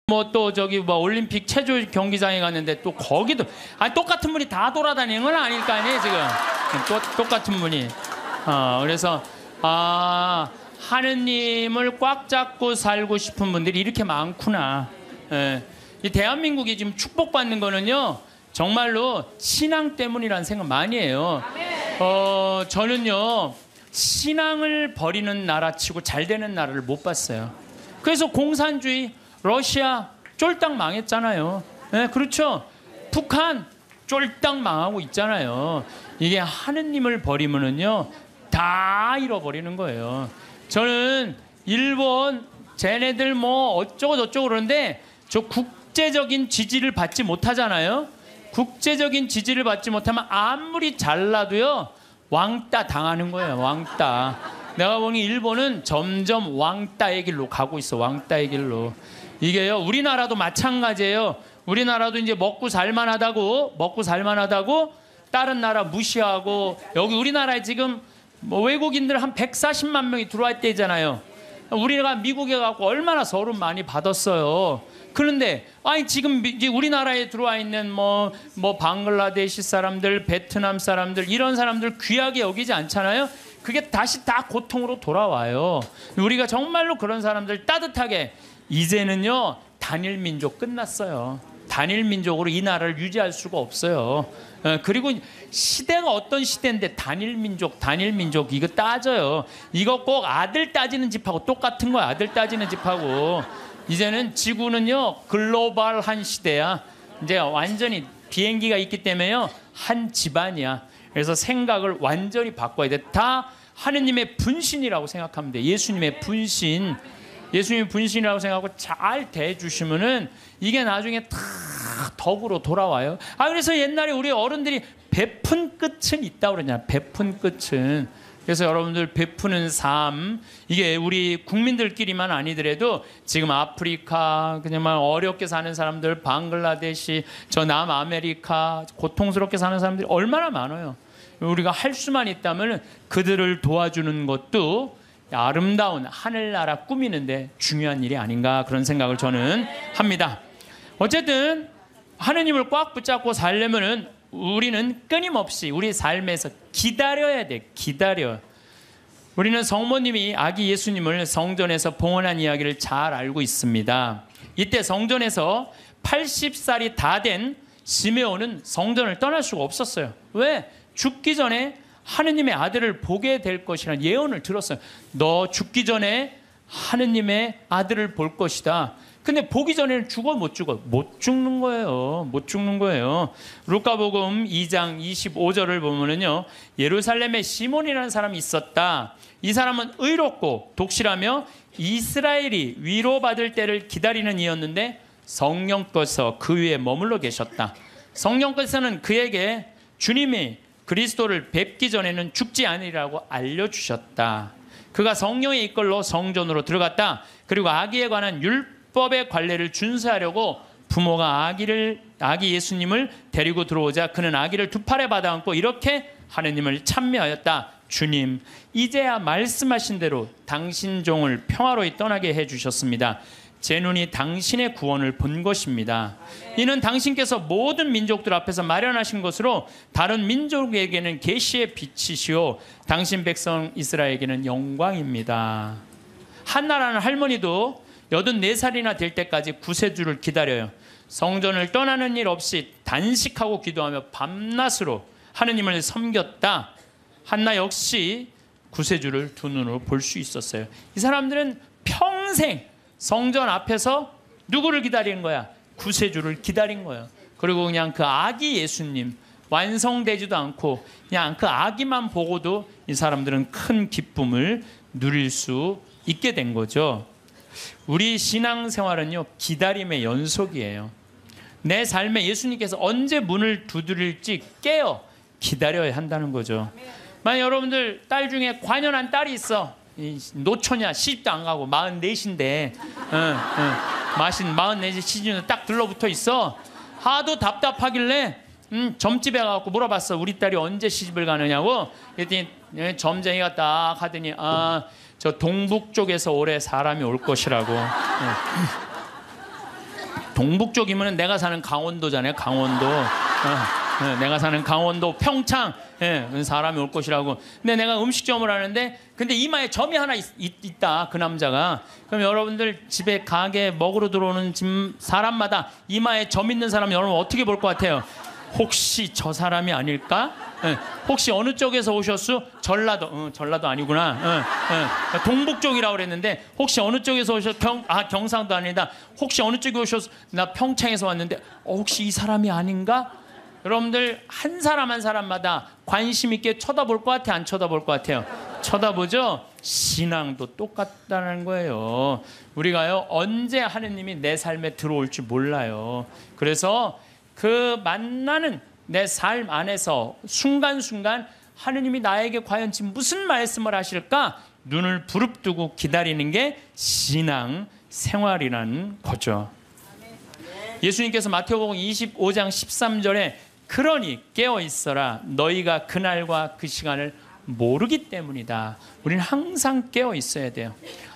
뭐 또 저기 뭐 올림픽 체조 경기장에 갔는데 또 거기도 똑같은 분이 다 돌아다니는 건 아닐 거 아니에요 지금. 똑같은 분이. 그래서 하느님을 꽉 잡고 살고 싶은 분들이 이렇게 많구나. 예. 이 대한민국이 지금 축복받는 거는요 정말로 신앙 때문이라는 생각 많이 해요. 저는요 신앙을 버리는 나라치고 잘 되는 나라를 못 봤어요. 그래서 공산주의 러시아 쫄딱 망했잖아요. 네, 그렇죠. 북한 쫄딱 망하고 있잖아요. 이게 하느님을 버리면은요 다 잃어버리는 거예요. 저는 일본 쟤네들 뭐 어쩌고 저쩌고 그러는데 저 국제적인 지지를 받지 못하잖아요. 국제적인 지지를 받지 못하면 아무리 잘나도요 왕따 당하는 거예요. 왕따. 내가 보니 일본은 점점 왕따의 길로 가고 있어. 왕따의 길로. 이게요 우리나라도 마찬가지예요. 우리나라도 이제 먹고 살만하다고 다른 나라 무시하고 여기 우리나라에 지금 뭐 외국인들 한 140만 명이 들어올 때잖아요. 우리가 미국에 가고 얼마나 서름 많이 받았어요. 그런데 지금 이제 우리나라에 들어와 있는 뭐 방글라데시 사람들, 베트남 사람들 이런 사람들 귀하게 여기지 않잖아요. 그게 다시 다 고통으로 돌아와요. 우리가 정말로 그런 사람들 따뜻하게 이제는요 단일 민족 끝났어요. 단일 민족으로 이 나라를 유지할 수가 없어요. 그리고 시대가 어떤 시대인데 단일 민족 이거 따져요. 이거 꼭 아들 따지는 집하고 똑같은 거야. 아들 따지는 집하고. 이제는 지구는요 글로벌한 시대야. 이제 완전히 비행기가 있기 때문에요 한 집안이야. 그래서 생각을 완전히 바꿔야 돼. 다 하느님의 분신이라고 생각하면 돼. 예수님의 분신. 예수님의 분신이라고 생각하고 잘 대해주시면은 이게 나중에 다 덕으로 돌아와요. 그래서 옛날에 우리 어른들이 베푼 끝은 있다고 그러냐. 베푼 끝은. 그래서 여러분들 베푸는 삶 이게 우리 국민들끼리만 아니더라도 지금 아프리카 그냥 어렵게 사는 사람들 방글라데시 저 남아메리카 고통스럽게 사는 사람들이 얼마나 많아요. 우리가 할 수만 있다면 그들을 도와주는 것도 아름다운 하늘나라 꾸미는데 중요한 일이 아닌가 그런 생각을 저는 합니다. 어쨌든 하느님을 꽉 붙잡고 살려면은 우리는 끊임없이 우리 삶에서 기다려야 돼. 기다려. 우리는 성모님이 아기 예수님을 성전에서 봉헌한 이야기를 잘 알고 있습니다. 이때 성전에서 80살이 다 된 시메온은 성전을 떠날 수가 없었어요. 왜? 죽기 전에 하느님의 아들을 보게 될 것이라는 예언을 들었어요. 너 죽기 전에 하느님의 아들을 볼 것이다. 근데 보기 전에는 죽어 못 죽어? 못 죽는 거예요. 못 죽는 거예요. 루카복음 2장 25절을 보면은요. 예루살렘에 시몬이라는 사람이 있었다. 이 사람은 의롭고 독실하며 이스라엘이 위로받을 때를 기다리는 이였는데 성령께서 그 위에 머물러 계셨다. 성령께서는 그에게 주님이 그리스도를 뵙기 전에는 죽지 않으리라고 알려주셨다. 그가 성령의 이끌로 성전으로 들어갔다. 그리고 아기에 관한 율법의 관례를 준수하려고 부모가 아기 예수님을 데리고 들어오자 그는 아기를 두 팔에 받아 안고 이렇게 하느님을 찬미하였다. 주님, 이제야 말씀하신 대로 당신 종을 평화로이 떠나게 해주셨습니다. 제 눈이 당신의 구원을 본 것입니다. 이는 당신께서 모든 민족들 앞에서 마련하신 것으로 다른 민족에게는 계시의 빛이시오 당신 백성 이스라엘에게는 영광입니다. 한나라는 할머니도 84살이나 될 때까지 구세주를 기다려요. 성전을 떠나는 일 없이 단식하고 기도하며 밤낮으로 하느님을 섬겼다. 한나 역시 구세주를 두 눈으로 볼 수 있었어요. 이 사람들은 평생 성전 앞에서 누구를 기다리는 거야? 구세주를 기다린 거예요. 그리고 그냥 그 아기 예수님 완성되지도 않고 그냥 그 아기만 보고도 이 사람들은 큰 기쁨을 누릴 수 있게 된 거죠. 우리 신앙생활은요 기다림의 연속이에요. 내 삶에 예수님께서 언제 문을 두드릴지 깨어 기다려야 한다는 거죠. 만약 여러분들 딸 중에 관연한 딸이 있어. 노처냐 시집도 안 가고 44인데 44 시즌에 딱 들러붙어 있어. 하도 답답하길래 점집에 가서 물어봤어. 우리 딸이 언제 시집을 가느냐고. 그랬더니 점쟁이가 딱 하더니 저 동북 쪽에서 올해 사람이 올 것이라고. 동북쪽이면 내가 사는 강원도잖아요. 강원도. 내가 사는 강원도 평창 사람이 올 것이라고. 근데 내가 음식점을 하는데 근데 이마에 점이 하나 있다. 그 남자가. 그럼 여러분들 집에 가게 먹으러 들어오는 집 사람마다 이마에 점 있는 사람 여러분 어떻게 볼 것 같아요? 혹시 저 사람이 아닐까? 혹시 어느 쪽에서 오셨어? 전라도. 전라도 아니구나. 동북쪽이라고 그랬는데 혹시 어느 쪽에서 오셨어? 경상도 아니다. 혹시 어느 쪽에 오셨어? 나 평창에서 왔는데 혹시 이 사람이 아닌가? 여러분들 한 사람 한 사람마다 관심 있게 쳐다볼 것 같아? 안 쳐다볼 것 같아요? 쳐다보죠? 신앙도 똑같다는 거예요. 우리가요 언제 하느님이 내 삶에 들어올지 몰라요. 그래서 그 만나는 내 삶 안에서 순간순간 하느님이 나에게 과연 지금 무슨 말씀을 하실까? 눈을 부릅뜨고 기다리는 게 신앙 생활이라는 거죠. 예수님께서 마태복음 25장 13절에 그러니 깨어 있어라 너희가 그날과 그 시간을 모르기 때문이다. 우리는 항상 깨어 있어야 돼요.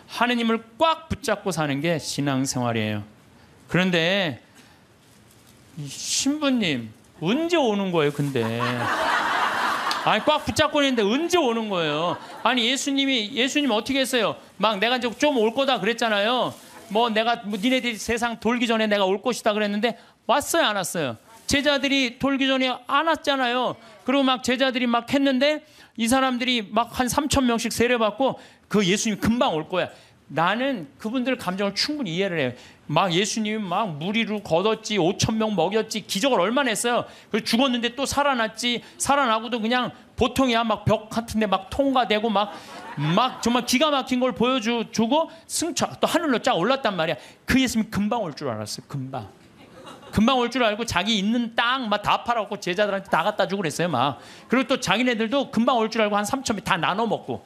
하느님을 꽉 붙잡고 사는 게 신앙생활이에요. 그런데 신부님 언제 오는 거예요? 근데 아니 꽉 붙잡고 있는데 언제 오는 거예요? 아니 예수님 어떻게 했어요? 막 내가 이제 좀 올 거다 그랬잖아요. 뭐 니네들이 세상 돌기 전에 내가 올 것이다 그랬는데 왔어요 안 왔어요? 제자들이 돌기 전에 안 왔잖아요. 그리고 막 제자들이 막 했는데 이 사람들이 막 한 3,000명씩 세례받고 그 예수님 금방 올 거야. 나는 그분들 감정을 충분히 이해를 해요. 막 예수님이 막 무리로 걷었지 5,000명 먹였지 기적을 얼마나 했어요. 그리고 죽었는데 또 살아났지. 살아나고도 그냥 보통이야. 막 벽 같은데 막 통과되고 막 정말 기가 막힌 걸 보여주고 승천 또 하늘로 쫙 올랐단 말이야. 그 예수님이 금방 올 줄 알았어요. 금방 올 줄 알고 자기 있는 땅 막 다 팔아갖고 제자들한테 다 갖다 주고 그랬어요. 막 그리고 또 자기네들도 금방 올 줄 알고 한 3,000명 다 나눠 먹고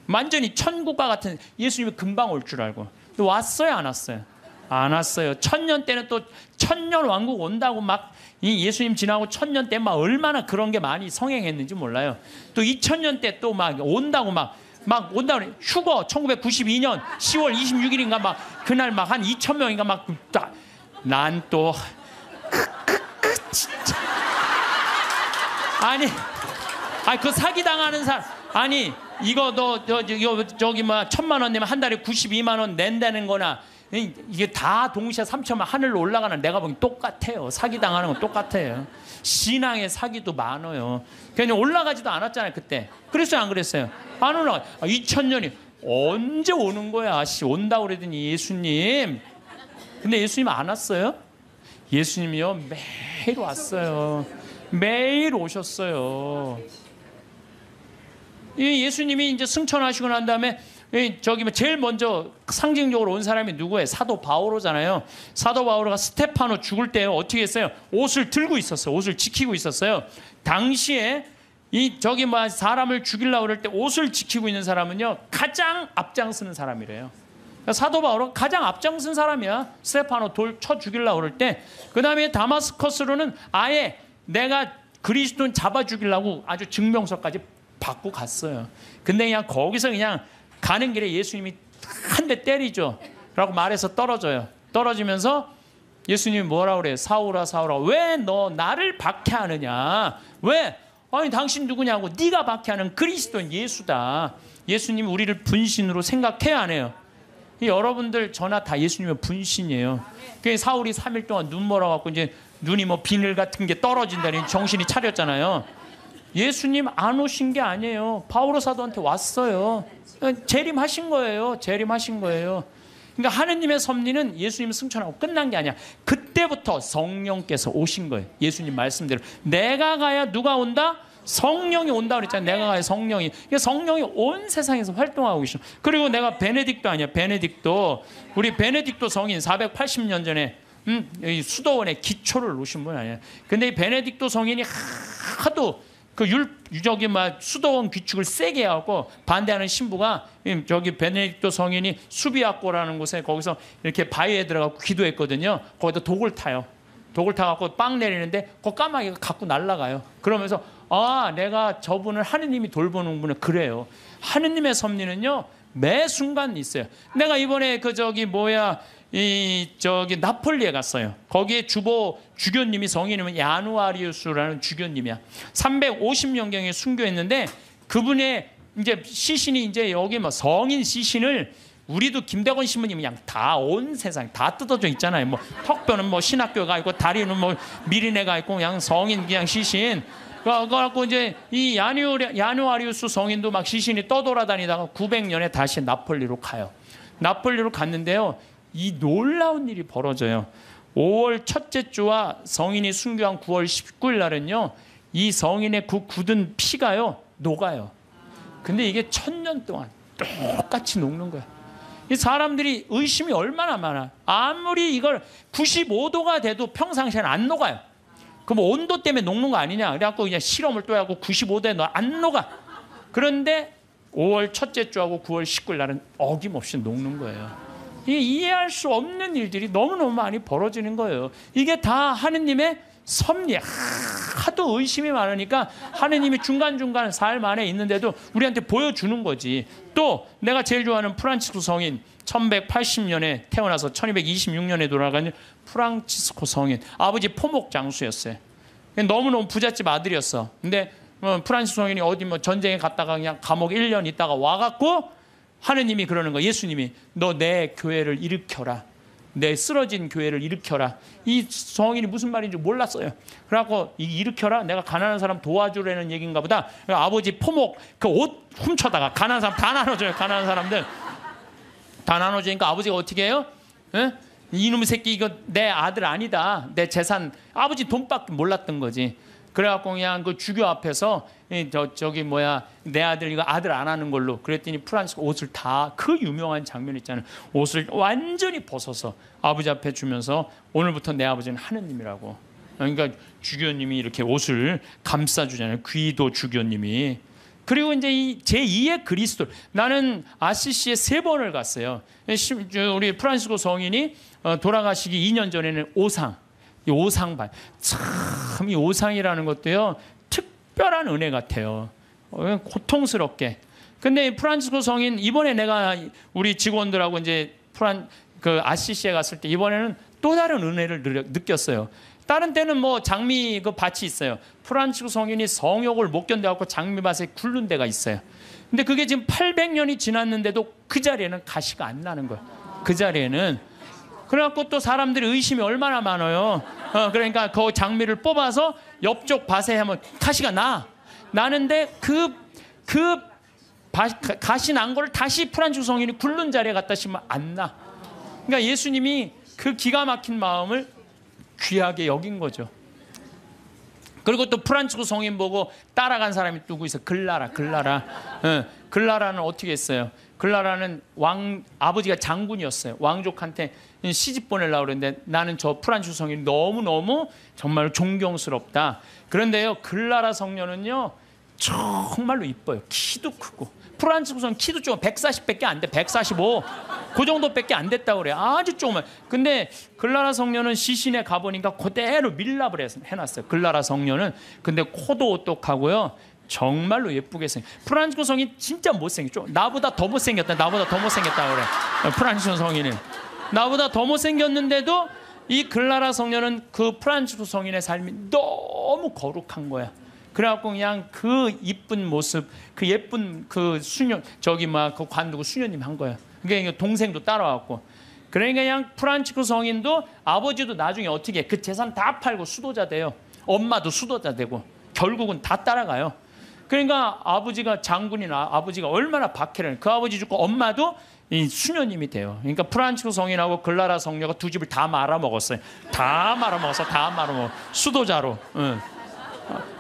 완전히 천국과 같은 예수님이 금방 올 줄 알고. 또 왔어요 안 왔어요? 안 왔어요. 1000년 때는 또 1000년 왕국 온다고 막 이 예수님 지나고 1000년 때 막 얼마나 그런 게 많이 성행했는지 몰라요. 또 2000년 때 또 막 온다고 막 온다고 그래. 휴거 1992년 10월 26일인가 막 그날 막 한 2000명인가 막 난 또 진짜 아니 그 사기 당하는 사람 아니 이거 너 저기 뭐 1,000만 원 내면 한 달에 92만 원 낸다는 거나 이게 다 동시에 3천만 하늘로 올라가는 내가 보기엔 똑같아요. 사기 당하는 건 똑같아요. 신앙의 사기도 많아요. 그냥 올라가지도 않았잖아요 그때. 그랬어요 안 그랬어요? 안 올라가. 2000년이 언제 오는 거야? 온다고 그러더니 예수님. 근데 예수님 안 왔어요? 예수님이요 매일 왔어요. 매일 오셨어요. 이 예수님이 이제 승천하시고 난 다음에 저기 제일 먼저 상징적으로 온 사람이 누구예요? 사도 바오로잖아요. 사도 바오로가 스테파노 죽을 때 어떻게 했어요? 옷을 들고 있었어요. 옷을 지키고 있었어요. 당시에 저기 뭐 사람을 죽이려고 그럴 때 옷을 지키고 있는 사람은요 가장 앞장서는 사람이래요. 사도 바오로 가장 앞장선 사람이야. 스테파노 돌 쳐 죽이려고 그럴 때. 그 다음에 다마스커스로는 아예 내가 그리스도인 잡아 죽이려고 아주 증명서까지 받고 갔어요. 근데 그냥 거기서 그냥 가는 길에 예수님이 한 대 때리죠. 라고 말해서 떨어져요. 떨어지면서 예수님이 뭐라고 그래요? 사울아 사울아 왜 너 나를 박해하느냐? 왜? 아니 당신 누구냐고. 네가 박해하는 그리스도인 예수다. 예수님이 우리를 분신으로 생각해야 안 해요? 여러분들 저나 다 예수님의 분신이에요. 그 사울이 3일 동안 눈 멀어갖고 이제 눈이 뭐 비늘 같은 게 떨어진다니 정신이 차렸잖아요. 예수님 안 오신 게 아니에요. 바오로 사도한테 왔어요. 재림하신 거예요. 재림하신 거예요. 그러니까 하느님의 섭리는 예수님 승천하고 끝난 게 아니야. 그때부터 성령께서 오신 거예요. 예수님 말씀대로 내가 가야 누가 온다? 성령이 온다 그랬잖아요. 내가 가야 성령이. 그러니까 성령이 온 세상에서 활동하고 계셔. 그리고 내가 베네딕토 아니야. 베네딕토. 우리 베네딕토 성인 480년 전에 이 수도원에 기초를 놓으신 분 아니야. 근데 이 베네딕토 성인이 하도 그 저기 수도원 규칙을 세게 해갖고 반대하는 신부가 저기 베네딕토 성인이 수비학고라는 곳에 거기서 이렇게 바위에 들어가고 기도했거든요. 거기다 독을 타요. 독을 타갖고 빵 내리는데 그 까마귀가 갖고 날아가요. 그러면서 내가 저분을 하느님이 돌보는 분은 그래요. 하느님의 섭리는요 매 순간 있어요. 내가 이번에 저기 나폴리에 갔어요. 거기에 주교님이 성인이면 야누아리우스라는 주교님이야. 350년경에 순교했는데 그분의 이제 시신이 이제 여기 뭐 성인 시신을 우리도 김대건 신부님이 그냥 다 온 세상 다 뜯어져 있잖아요. 뭐 턱뼈는 뭐 신학교가 있고 다리는 뭐 미리네가 있고 그냥 성인 그냥 시신. 그래갖고 이제 이 야누아리우스 성인도 막 시신이 떠돌아다니다가 900년에 다시 나폴리로 가요. 나폴리로 갔는데요. 이 놀라운 일이 벌어져요. 5월 첫째 주와 성인이 순교한 9월 19일 날은요. 이 성인의 그 굳은 피가요. 녹아요. 근데 이게 1000년 동안 똑같이 녹는 거야. 이 사람들이 의심이 얼마나 많아. 아무리 이걸 95도가 돼도 평상시에는 안 녹아요. 그럼 온도 때문에 녹는 거 아니냐. 그래갖고 그냥 실험을 또 하고 95도에 안 녹아. 그런데 5월 첫째 주하고 9월 19일 날은 어김없이 녹는 거예요. 이게 이해할 수 없는 일들이 너무너무 많이 벌어지는 거예요. 이게 다 하느님의 섭리. 하도 의심이 많으니까 하느님이 중간중간 삶 안에 있는데도 우리한테 보여주는 거지. 또 내가 제일 좋아하는 프란치스코 성인 1180년에 태어나서 1226년에 돌아간 프란치스코 성인. 아버지 포목 장수였어요. 너무너무 부잣집 아들이었어. 근데 프란치스코 성인이 어디 뭐 전쟁에 갔다가 그냥 감옥 1년 있다가 와갖고 하느님이 그러는 거야. 예수님이 너 내 교회를 일으켜라. 내 쓰러진 교회를 일으켜라. 이 성인이 무슨 말인지 몰랐어요. 그래갖고 일으켜라. 내가 가난한 사람 도와주라는 얘기인가 보다. 아버지 포목 그 옷 훔쳐다가 가난한 사람 다 나눠줘요. 가난한 사람들 다 나눠주니까 아버지가 어떻게 해요? 에? 이놈의 새끼 이거 내 아들 아니다. 내 재산. 아버지 돈밖에 몰랐던 거지. 그래갖고 그냥 그 주교 앞에서 저기 뭐야 내 아들 이거 아들 안 하는 걸로 그랬더니 프란치스코 옷을 다 그 유명한 장면 있잖아요. 옷을 완전히 벗어서 아버지 앞에 주면서 오늘부터 내 아버지는 하느님이라고. 그러니까 주교님이 이렇게 옷을 감싸주잖아요. 귀도 주교님이. 그리고 이제 이 제2의 그리스도. 나는 아시시에 3번을 갔어요. 우리 프란치스코 성인이 돌아가시기 2년 전에는 오상. 이 오상반. 참 이 오상이라는 것도요. 특별한 은혜 같아요. 고통스럽게. 근데 프란치스코 성인 이번에 내가 우리 직원들하고 이제 그 아시시에 갔을 때 이번에는 또 다른 은혜를 느꼈어요. 다른 때는 뭐 장미 그 밭이 있어요. 프란치스코 성인이 성욕을 못 견뎌갖고 장미밭에 굴른 데가 있어요. 근데 그게 지금 800년이 지났는데도 그 자리에는 가시가 안 나는 거예요. 그 자리에는. 그래갖고 또 사람들이 의심이 얼마나 많아요. 그러니까 그 장미를 뽑아서 옆쪽 밭에 하면 가시가 나는데 그 가시 난 거를 다시 프란치스코 성인이 굴른 자리에 갖다 심으면 안 나. 그러니까 예수님이 그 기가 막힌 마음을 귀하게 여긴 거죠. 그리고 또 프란치스코 성인 보고 따라간 사람이 누구 있어? 글라라. 글라라는 어떻게 했어요? 글라라는 아버지가 장군이었어요. 왕족한테 시집 보내려고 그랬는데 나는 저 프란치스코 성인이 너무너무 정말 존경스럽다. 그런데요, 글라라 성녀는요 정말로 이뻐요. 키도 크고. 프란치스코 성인 키도 조금 140밖에 안 돼. 145. 그 정도밖에 안 됐다고 그래. 아주 조그만. 근데 글라라 성녀는 시신에 가보니까 그대로 밀랍을 해놨어요. 글라라 성녀는. 근데 코도 오똑하고요. 정말로 예쁘게 생겨. 프란치스코 성인 진짜 못생겼죠. 나보다 더 못생겼다. 그래. 프란치스코 성인은. 나보다 더 못생겼는데도 이 글라라 성녀는 그 프란치스코 성인의 삶이 너무 거룩한 거야. 그래갖고 그냥 그 이쁜 모습, 그 예쁜 그 수녀, 저기 막 그 관두고 수녀님 한 거야. 그러니까 동생도 따라왔고. 그러니까 그냥 프란치스코 성인도 아버지도 나중에 어떻게 해? 그 재산 다 팔고 수도자 돼요. 엄마도 수도자 되고 결국은 다 따라가요. 그러니까 아버지가 장군이나 아버지가 얼마나 박해를. 그 아버지 죽고 엄마도 이 수녀님이 돼요. 그러니까 프란치스코 성인하고 글라라 성녀가 두 집을 다 말아먹었어요. 다 말아먹어. 수도자로. 응.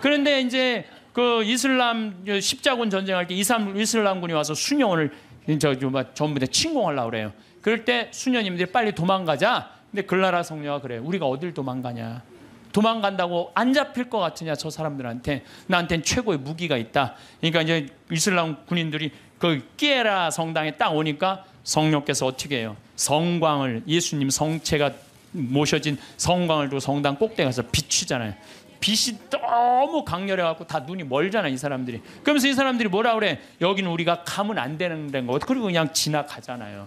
그런데 이제 그 이슬람 십자군 전쟁할 때 이슬람군이 와서 수녀원을 전부 다 침공하려고 그래요. 그럴 때 수녀님들이 빨리 도망가자. 근데 글라라 성녀가 그래요. 우리가 어딜 도망가냐. 도망간다고 안 잡힐 것 같으냐 저 사람들한테. 나한테는 최고의 무기가 있다. 그러니까 이제 이슬람 군인들이 그 끼에라 성당에 딱 오니까 성녀께서 어떻게 해요? 성광을 예수님 성체가 모셔진 성광을 두고 성당 꼭대기 가서 비추잖아요. 빛이 너무 강렬해갖고 다 눈이 멀잖아 이 사람들이. 그러면서 이 사람들이 뭐라 그래? 여기는 우리가 가면 안 되는 데인 거. 그리고 그냥 지나가잖아요.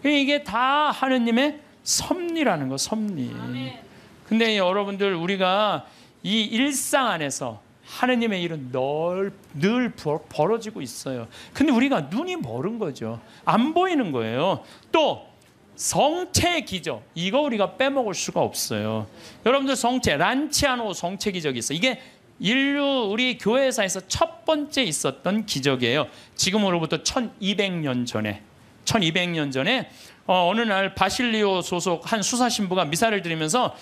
이게 다 하느님의 섭리라는 거, 섭리. 근데 여러분들, 우리가 이 일상 안에서 하느님의 일은 늘 벌어지고 있어요. 근데 우리가 눈이 멀은 거죠. 안 보이는 거예요. 또 성체 기적, 이거 우리가 빼먹을 수가 없어요. 여러분들, 성체, 란치아노 성체 기적이 있어요. 이게 인류 우리 교회사에서 첫 번째 있었던 기적이에요. 지금으로부터 1200년 전에 어느 날 바실리오 소속 한 수사 신부가 미사를 드리면서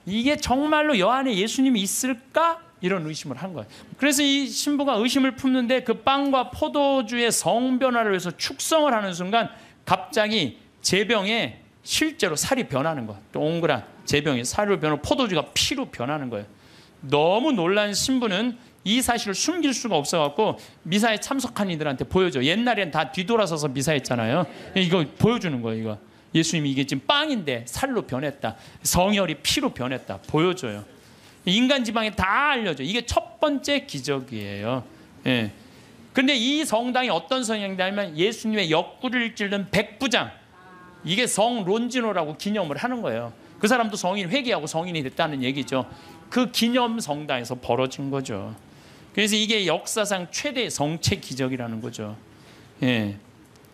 이게 정말로 여 안에 예수님이 있을까? 이런 의심을 한 거예요. 그래서 이 신부가 의심을 품는데 그 빵과 포도주의 성변화를 위해서 축성을 하는 순간 갑자기 제병에 실제로 살이 변하는 거예요. 동그란 제병이 살로 변하고 포도주가 피로 변하는 거예요. 너무 놀란 신부는 이 사실을 숨길 수가 없어갖고 미사에 참석한 이들한테 보여줘. 옛날엔 다 뒤돌아서서 미사했잖아요. 이거 보여주는 거예요. 이거 예수님이 이게 지금 빵인데 살로 변했다, 성혈이 피로 변했다, 보여줘요. 인간 지방에 다 알려줘. 이게 첫 번째 기적이에요. 예. 근데 이 성당이 어떤 성당이냐면 예수님의 옆구리를 찔른 백부장, 이게 성 론지노라고 기념을 하는 거예요. 그 사람도 성인 회개하고 성인이 됐다는 얘기죠. 그 기념 성당에서 벌어진 거죠. 그래서 이게 역사상 최대의 성체 기적이라는 거죠. 예.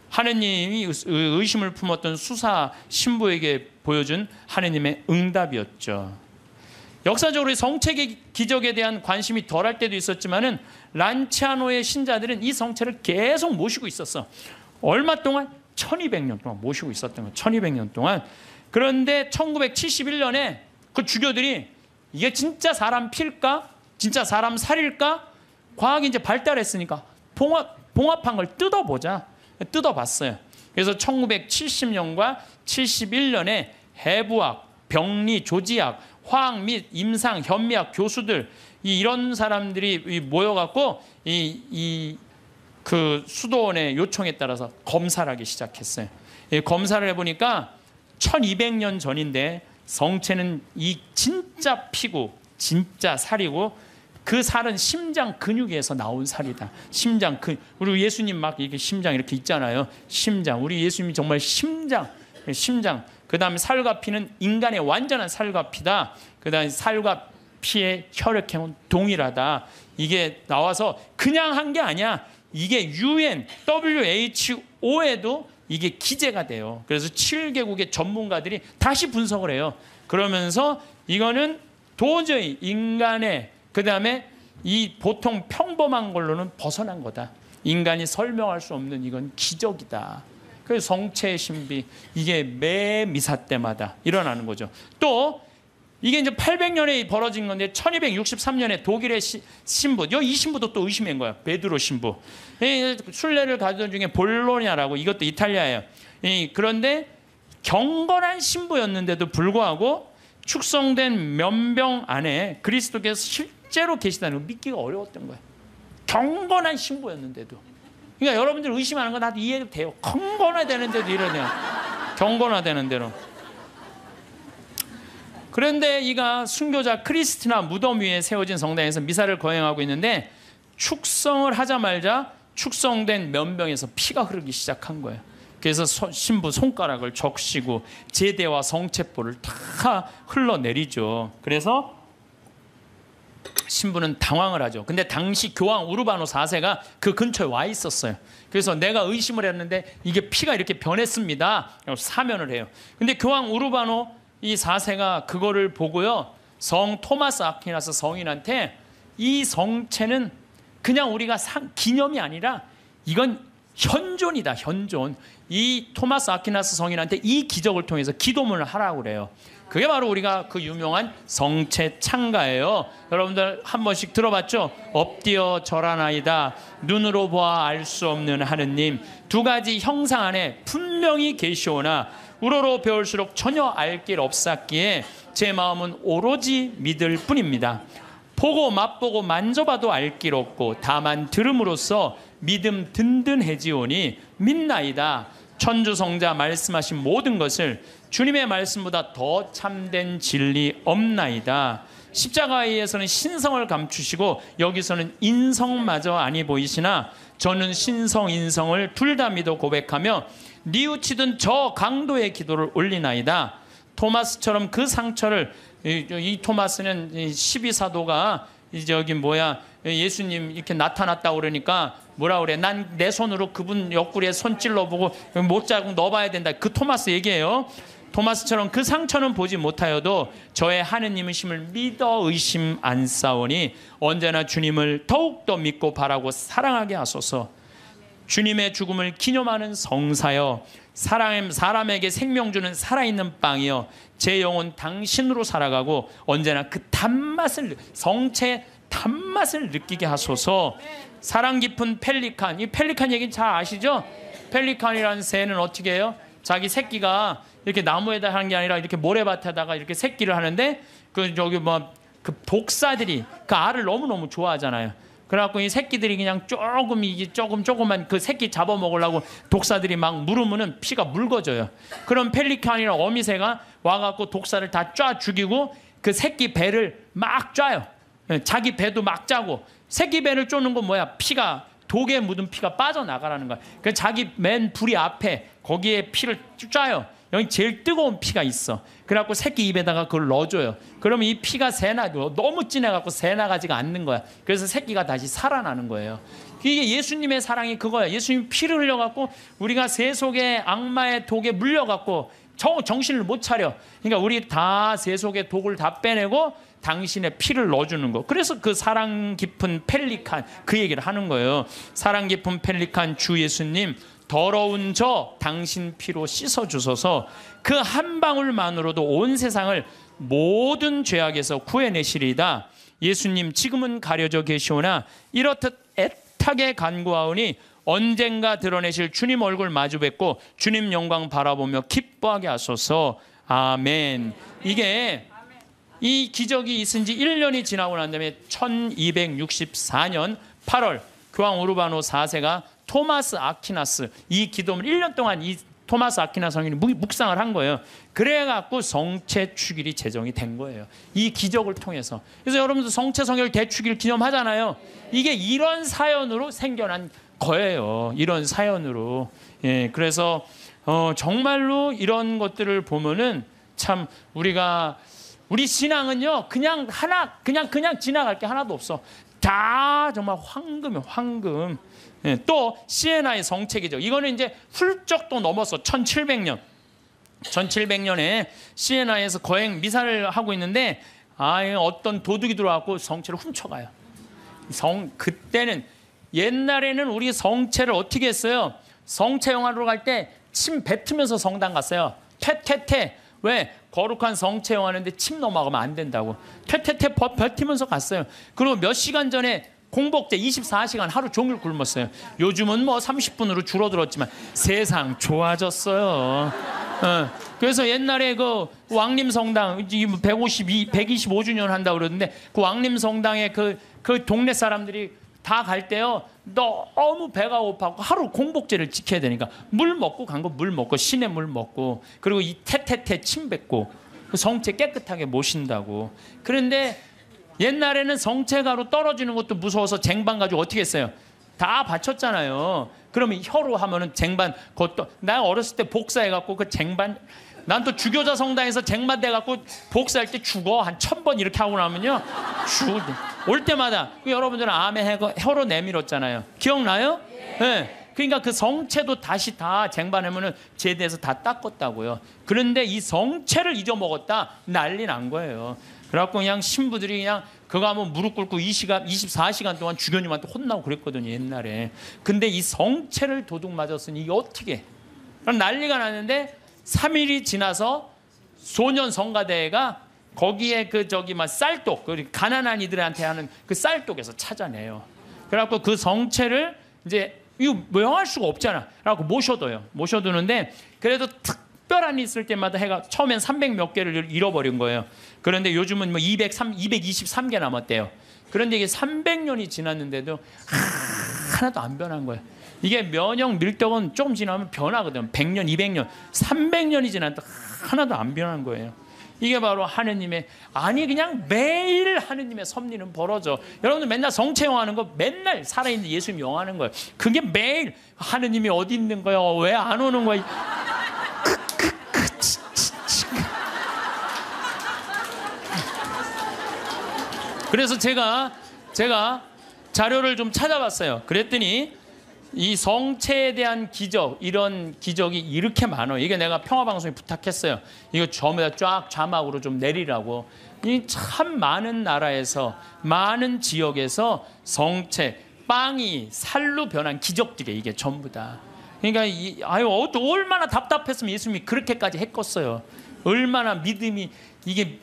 하느님이 의심을 품었던 수사 신부에게 보여준 하느님의 응답이었죠. 역사적으로 성체 기적에 대한 관심이 덜할 때도 있었지만은 란치아노의 신자들은 이 성체를 계속 모시고 있었어. 얼마 동안? 1200년 동안 모시고 있었던 거예요. 1200년 동안. 그런데 1971년에 그 주교들이 이게 진짜 사람 필까? 진짜 사람 살일까? 과학이 이제 발달했으니까 봉합한 걸 뜯어보자. 뜯어봤어요. 그래서 1970년과 71년에 해부학, 병리, 조지학, 화학 및 임상, 현미학 교수들, 이런 사람들이 모여갖고 그 수도원의 요청에 따라서 검사를 하기 시작했어요. 검사를 해보니까 1200년 전인데 성체는 이 진짜 피고 진짜 살이고, 그 살은 심장 근육에서 나온 살이다. 심장 근육. 우리 예수님 막 이렇게 심장 이렇게 있잖아요. 심장. 우리 예수님이 정말 심장. 그 다음에 살과 피는 인간의 완전한 살과 피다. 그 다음에 살과 피의 혈액형은 동일하다. 이게 나와서 그냥 한 게 아니야. 이게 UN, WHO에도 이게 기재가 돼요. 그래서 7개국의 전문가들이 다시 분석을 해요. 그러면서 이거는 도저히 인간의, 그 다음에 이 보통 평범한 걸로는 벗어난 거다. 인간이 설명할 수 없는 이건 기적이다. 그래서 성체의 신비, 이게 매 미사 때마다 일어나는 거죠. 또 이게 이제 800년에 벌어진 건데 1263년에 독일의 신부, 이 신부도 또 의심한 거야. 베드로 신부. 순례를 가던 중에 볼로냐라고, 이것도 이탈리아예요. 그런데 경건한 신부였는데도 불구하고 축성된 면병 안에 그리스도께서 실제로 계시다는 걸 믿기가 어려웠던 거예요. 경건한 신부였는데도. 그러니까 여러분들 의심하는 건 나도 이해도 돼요. 경건화되는데도 이러네요. 경건화되는 대로. 그런데 이가 순교자 크리스티나 무덤 위에 세워진 성당에서 미사를 거행하고 있는데 축성을 하자마자 축성된 면병에서 피가 흐르기 시작한 거예요. 그래서 신부 손가락을 적시고 제대와 성체포를 다 흘러내리죠. 그래서 신부는 당황을 하죠. 근데 당시 교황 우르바노 4세가 그 근처에 와 있었어요. 그래서 내가 의심을 했는데 이게 피가 이렇게 변했습니다. 사면을 해요. 근데 교황 우르바노 이 4세가 그거를 보고요, 성 토마스 아퀴나스 성인한테 이 성체는 그냥 우리가 기념이 아니라 이건 현존이다. 현존. 이 토마스 아퀴나스 성인한테 이 기적을 통해서 기도문을 하라고 그래요. 그게 바로 우리가 그 유명한 성체 창가예요. 여러분들 한 번씩 들어봤죠? 엎드려 절하나이다. 눈으로 보아 알 수 없는 하느님. 두 가지 형상 안에 분명히 계시오나 우러러 배울수록 전혀 알 길 없었기에 제 마음은 오로지 믿을 뿐입니다. 보고 맛보고 만져봐도 알 길 없고 다만 들음으로써 믿음 든든해지오니 믿나이다. 천주성자 말씀하신 모든 것을 주님의 말씀보다 더 참된 진리 없나이다. 십자가에서는 신성을 감추시고 여기서는 인성마저 아니 보이시나 저는 신성 인성을 둘 다 믿어 고백하며 뉘우치던 저 강도의 기도를 올리나이다. 토마스처럼 그 상처를, 이 토마스는 12사도가 이제 여기 뭐야, 예수님 이렇게 나타났다고 그러니까 뭐라 그래, 난 내 손으로 그분 옆구리에 손 찔러보고 못자국 넣어봐야 된다. 그 토마스 얘기예요. 토마스처럼 그 상처는 보지 못하여도 저의 하느님이심을 믿어 의심 안 싸우니 언제나 주님을 더욱더 믿고 바라고 사랑하게 하소서. 주님의 죽음을 기념하는 성사여, 사람에게 생명 주는 살아있는 빵이여, 제 영혼 당신으로 살아가고 언제나 그 단맛을, 성체의 단맛을 느끼게 하소서. 사랑 깊은 펠리칸, 이 펠리칸 얘기는 잘 아시죠? 펠리칸이라는 새는 어떻게 해요? 자기 새끼가 이렇게 나무에다 하는 게 아니라 이렇게 모래밭에다가 이렇게 새끼를 하는데, 그 저기 뭐 그 독사들이 그 알을 너무너무 좋아하잖아요. 그래갖고 이 새끼들이 그냥 조금, 이게 조금만 그 새끼 잡아먹으려고 독사들이 막 물으면은 피가 묽어져요. 그럼 펠리칸이나 어미새가 와갖고 독사를 다 쫙 죽이고 그 새끼 배를 막 쪄요. 자기 배도 막 짜고, 새끼 배를 쫓는 건 뭐야? 피가, 독에 묻은 피가 빠져나가라는 거야. 그래서 자기 맨 부리 앞에 거기에 피를 쪄요. 여기 제일 뜨거운 피가 있어. 그래갖고 새끼 입에다가 그걸 넣어줘요. 그러면 이 피가 너무 진해갖고 새나가지가 않는 거야. 그래서 새끼가 다시 살아나는 거예요. 이게 예수님의 사랑이 그거야. 예수님 피를 흘려갖고 우리가 새 속에 악마의 독에 물려갖고 정신을 못 차려. 그러니까 우리 다 새 속의 독을 다 빼내고 당신의 피를 넣어주는 거. 그래서 그 사랑 깊은 펠리칸, 그 얘기를 하는 거예요. 사랑 깊은 펠리칸 주 예수님, 더러운 저 당신 피로 씻어주소서. 그 한 방울만으로도 온 세상을 모든 죄악에서 구해내시리이다. 예수님, 지금은 가려져 계시오나 이렇듯 애타게 간구하오니 언젠가 드러내실 주님 얼굴 마주 뵙고 주님 영광 바라보며 기뻐하게 하소서. 아멘. 이게 이 기적이 있은 지 1년이 지나고 난 다음에 1264년 8월 교황 우르바노 4세가 토마스 아퀴나스, 이 기도문을 1년 동안 이 토마스 아퀴나스 성인이 묵상을 한 거예요. 그래갖고 성체 축일이 제정이 된 거예요. 이 기적을 통해서. 그래서 여러분들 성체 성혈 대축일 기념하잖아요. 이게 이런 사연으로 생겨난 거예요. 이런 사연으로. 예, 그래서 정말로 이런 것들을 보면은 참 우리 신앙은요, 그냥 지나갈 게 하나도 없어. 다 정말 황금이에요, 황금. 예, 또 시에나의 성체기죠. 이거는 이제 훌쩍 또 넘어서 1700년에 시에나에서 거행 미사를 하고 있는데 어떤 도둑이 들어와서 성체를 훔쳐가요. 그때는 옛날에는 우리 성체를 어떻게 했어요? 성체 영화로 갈 때 침 뱉으면서 성당 갔어요. 퇴퇴퇴. 왜? 거룩한 성체 영화인데 침 넘어가면 안 된다고. 퇴퇴퇴 뱉으면서 갔어요. 그리고 몇 시간 전에 공복제 24시간 하루 종일 굶었어요. 요즘은 뭐 30분으로 줄어들었지만 세상 좋아졌어요. 그래서 옛날에 그 왕림성당 125주년 한다고 그러는데 그 왕림성당에 그 동네 사람들이 다 갈 때요, 너무 배가 고파고 하루 공복제를 지켜야 되니까 물 먹고 간 거, 물 먹고 시내 물 먹고, 그리고 이 태태태 침 뱉고 성체 깨끗하게 모신다고. 그런데 옛날에는 성체가로 떨어지는 것도 무서워서 쟁반 가지고 어떻게 했어요? 다 바쳤잖아요. 그러면 혀로 하면은 쟁반, 그것도 나 어렸을 때 복사해갖고 그 쟁반, 난 또 주교자 성당에서 쟁반 돼갖고 복사할 때 죽어. 한 1000번 이렇게 하고 나면요, 올 때마다 여러분들은 아멘 해고 혀로 내밀었잖아요. 기억나요? 네. 그러니까 그 성체도 다시 다 쟁반하면은 제대해서 다 닦았다고요. 그런데 이 성체를 잊어먹었다, 난리 난 거예요. 그래갖고 그냥 신부들이 그냥 그거 하면 무릎 꿇고 24시간 동안 주교님한테 혼나고 그랬거든요, 옛날에. 근데 이 성체를 도둑 맞았으니 이게 어떻게? 난리가 났는데 3일이 지나서 소년 성가대가 거기에 쌀독, 가난한 이들한테 하는 그 쌀독에서 찾아내요. 그래갖고 그 성체를 이제 이거 명할 수가 없잖아. 그래갖고 모셔두는데 그래도 특별한 일 있을 때마다 해가 처음엔 300 몇 개를 잃어버린 거예요. 그런데 요즘은 뭐 223개 남았대요. 그런데 이게 300년이 지났는데도 하나도 안 변한 거예요. 이게 면역 밀떡은 조금 지나면 변하거든. 100년, 200년, 300년이 지났는데 하나도 안 변한 거예요. 이게 바로 하느님의, 그냥 매일 하느님의 섭리는 벌어져. 여러분들 맨날 성체 영화하는 거, 맨날 살아있는 예수님 영화하는 거예요. 그게 매일 하느님이 어디 있는 거야? 왜 안 오는 거야? 그래서 제가 자료를 좀 찾아봤어요. 그랬더니 이 성체에 대한 기적, 이런 기적이 이렇게 많아요. 이게 내가 평화방송에 부탁했어요. 이거 전부 다 쫙 자막으로 좀 내리라고. 이 참 많은 나라에서, 많은 지역에서 성체, 빵이 살로 변한 기적들이에요. 이게 전부 다. 그러니까 얼마나 답답했으면 예수님이 그렇게까지 했겠어요. 얼마나 믿음이 이게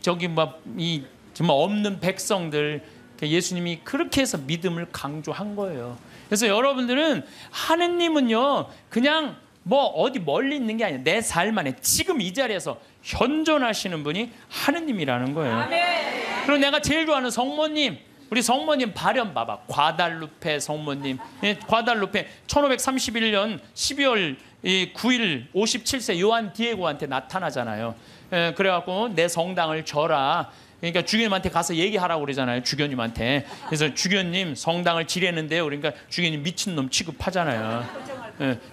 이 정말 없는 백성들, 예수님이 그렇게 해서 믿음을 강조한 거예요. 그래서 여러분들은 하느님은요 그냥 뭐 어디 멀리 있는 게 아니에요. 내 삶 안에 지금 이 자리에서 현존하시는 분이 하느님이라는 거예요. 아멘. 그리고 내가 제일 좋아하는 성모님, 우리 성모님 발현 봐봐. 과달루페 성모님. 과달루페 1531년 12월 9일 57세 요한 디에고한테 나타나잖아요. 그래갖고 내 성당을 져라. 그러니까 주교님한테 가서 얘기하라고 그러잖아요. 주교님한테. 그래서 주교님 성당을 지뢰는데요. 그러니까 주교님 미친놈 취급하잖아요.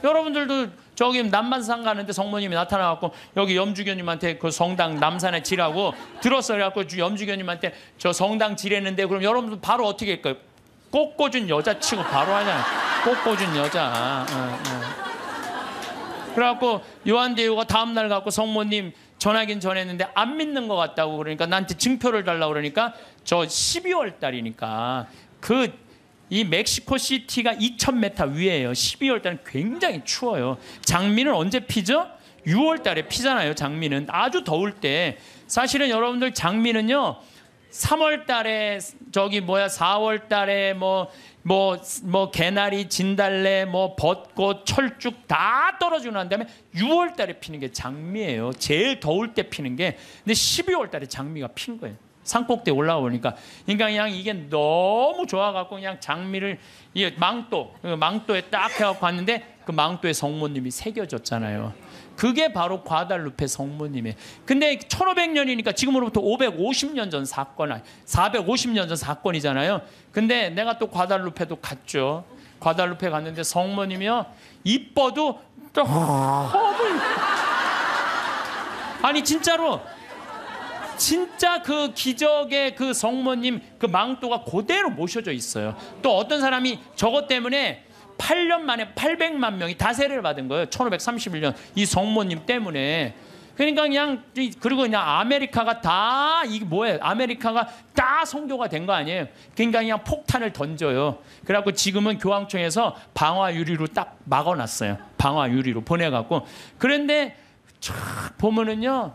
여러분들도 저기 남반산 가는데 성모님이 나타나갖고 여기 염주교님한테 그 성당 남산에 지라고 들었어요. 그래갖고 염주교님한테 저 성당 지뢰는데 그럼 여러분들 바로 어떻게 할까요? 꽃꽂은 여자 치고 바로 하잖아요. 꽃꽂은 여자. 그래갖고 요한디에고가 다음날 갖고 성모님 전하긴 전했는데 안 믿는 것 같다고 그러니까 나한테 증표를 달라고 그러니까 저 12월 달이니까 이 멕시코 시티가 2000m 위에요. 12월 달은 굉장히 추워요. 장미는 언제 피죠? 6월 달에 피잖아요. 장미는 아주 더울 때. 사실은 여러분들 장미는요 3월 달에 4월 달에 개나리, 진달래, 벚꽃, 철쭉 다 떨어지고 난 다음에 6월 달에 피는 게 장미예요. 제일 더울 때 피는 게. 근데 12월 달에 장미가 핀 거예요. 산꼭대에 올라가 보니까. 그러니까 그냥 이게 너무 좋아갖고 그냥 장미를 망토에 딱 해갖고 왔는데 그 망토에 성모님이 새겨졌잖아요. 그게 바로 과달루페 성모님이에요. 근데 1500년이니까 지금으로부터 550년 전 사건, 450년 전 사건이잖아요. 근데 내가 또 과달루페도 갔죠. 과달루페 갔는데 성모님이요 이뻐도 아니 진짜로 진짜 그 기적의 그 성모님 그 망토가 그대로 모셔져 있어요. 또 어떤 사람이 저것 때문에 8년 만에 800만 명이 다 세례를 받은 거예요. 1531년 이 성모님 때문에. 그러니까 그리고 그냥 아메리카가 다 이게 뭐예요? 아메리카가 다 선교가 된 거 아니에요? 그러니까 그냥 폭탄을 던져요. 그래갖고 지금은 교황청에서 방화 유리로 딱 막아놨어요. 방화 유리로 보내갖고. 그런데 쫙 보면은요.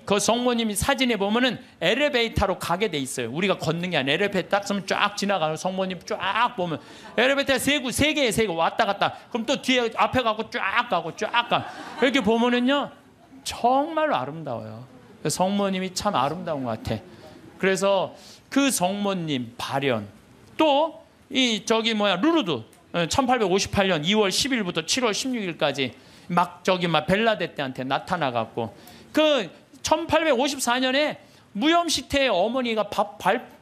그 성모님이 사진에 보면은 엘리베이터로 가게 돼 있어요. 우리가 걷는 게 아니라 엘리베이터 딱 쓰면 쫙 지나가요. 성모님 쫙 보면 엘리베이터 세 개에 세 개 왔다 갔다. 그럼 또 뒤에 앞에 가고 쫙 가고 쫙 가. 이렇게 보면은요 정말로 아름다워요. 성모님이 참 아름다운 것 같아. 그래서 그 성모님 발현 또 루르드 1858년 2월 10일부터 7월 16일까지 막 벨라데 때한테 나타나갖고 그 1854년에 무염시태의 어머니가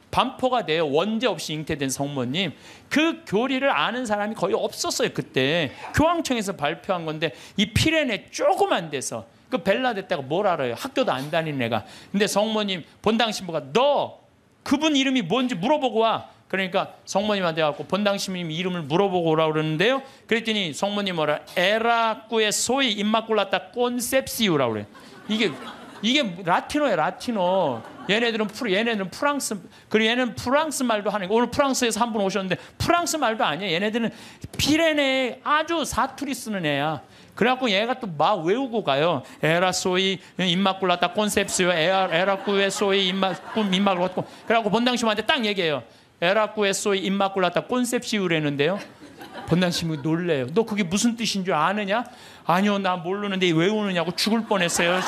반포가 돼요. 원죄 없이 잉태된 성모님. 그 교리를 아는 사람이 거의 없었어요. 그때 교황청에서 발표한 건데 이 피레네 조그만 데서 그 벨라데 때가 뭘 알아요. 학교도 안 다니는 애가. 근데 성모님 본당 신부가 너 그분 이름이 뭔지 물어보고 와. 그러니까 성모님한테 가고 본당 신부님 이름을 물어보고 오라고 그러는데요. 그랬더니 성모님 뭐라 에라꾸의 소위 임마꿀라타 콘셉시우라고 그래요. 이게 라틴어예요. 라틴어. 얘네들은 프랑스, 그리고 얘는 프랑스 말도 하는 거. 오늘 프랑스에서 한 분 오셨는데 프랑스 말도 아니에요. 얘네들은 피레네에 아주 사투리 쓰는 애야. 그래갖고 얘가 또 막 외우고 가요. 에라소이 임마꿀라타 콘셉시오 에라꾸의 소이 임마꿀라타. 그래갖고 본당신부한테 딱 얘기해요. 에라꾸의 소이 임마꿀라타 콘셉시오라는데요. 본당신부 놀래요. 너 그게 무슨 뜻인 줄 아느냐? 아니요, 나 모르는데 외우느냐고 죽을 뻔했어요.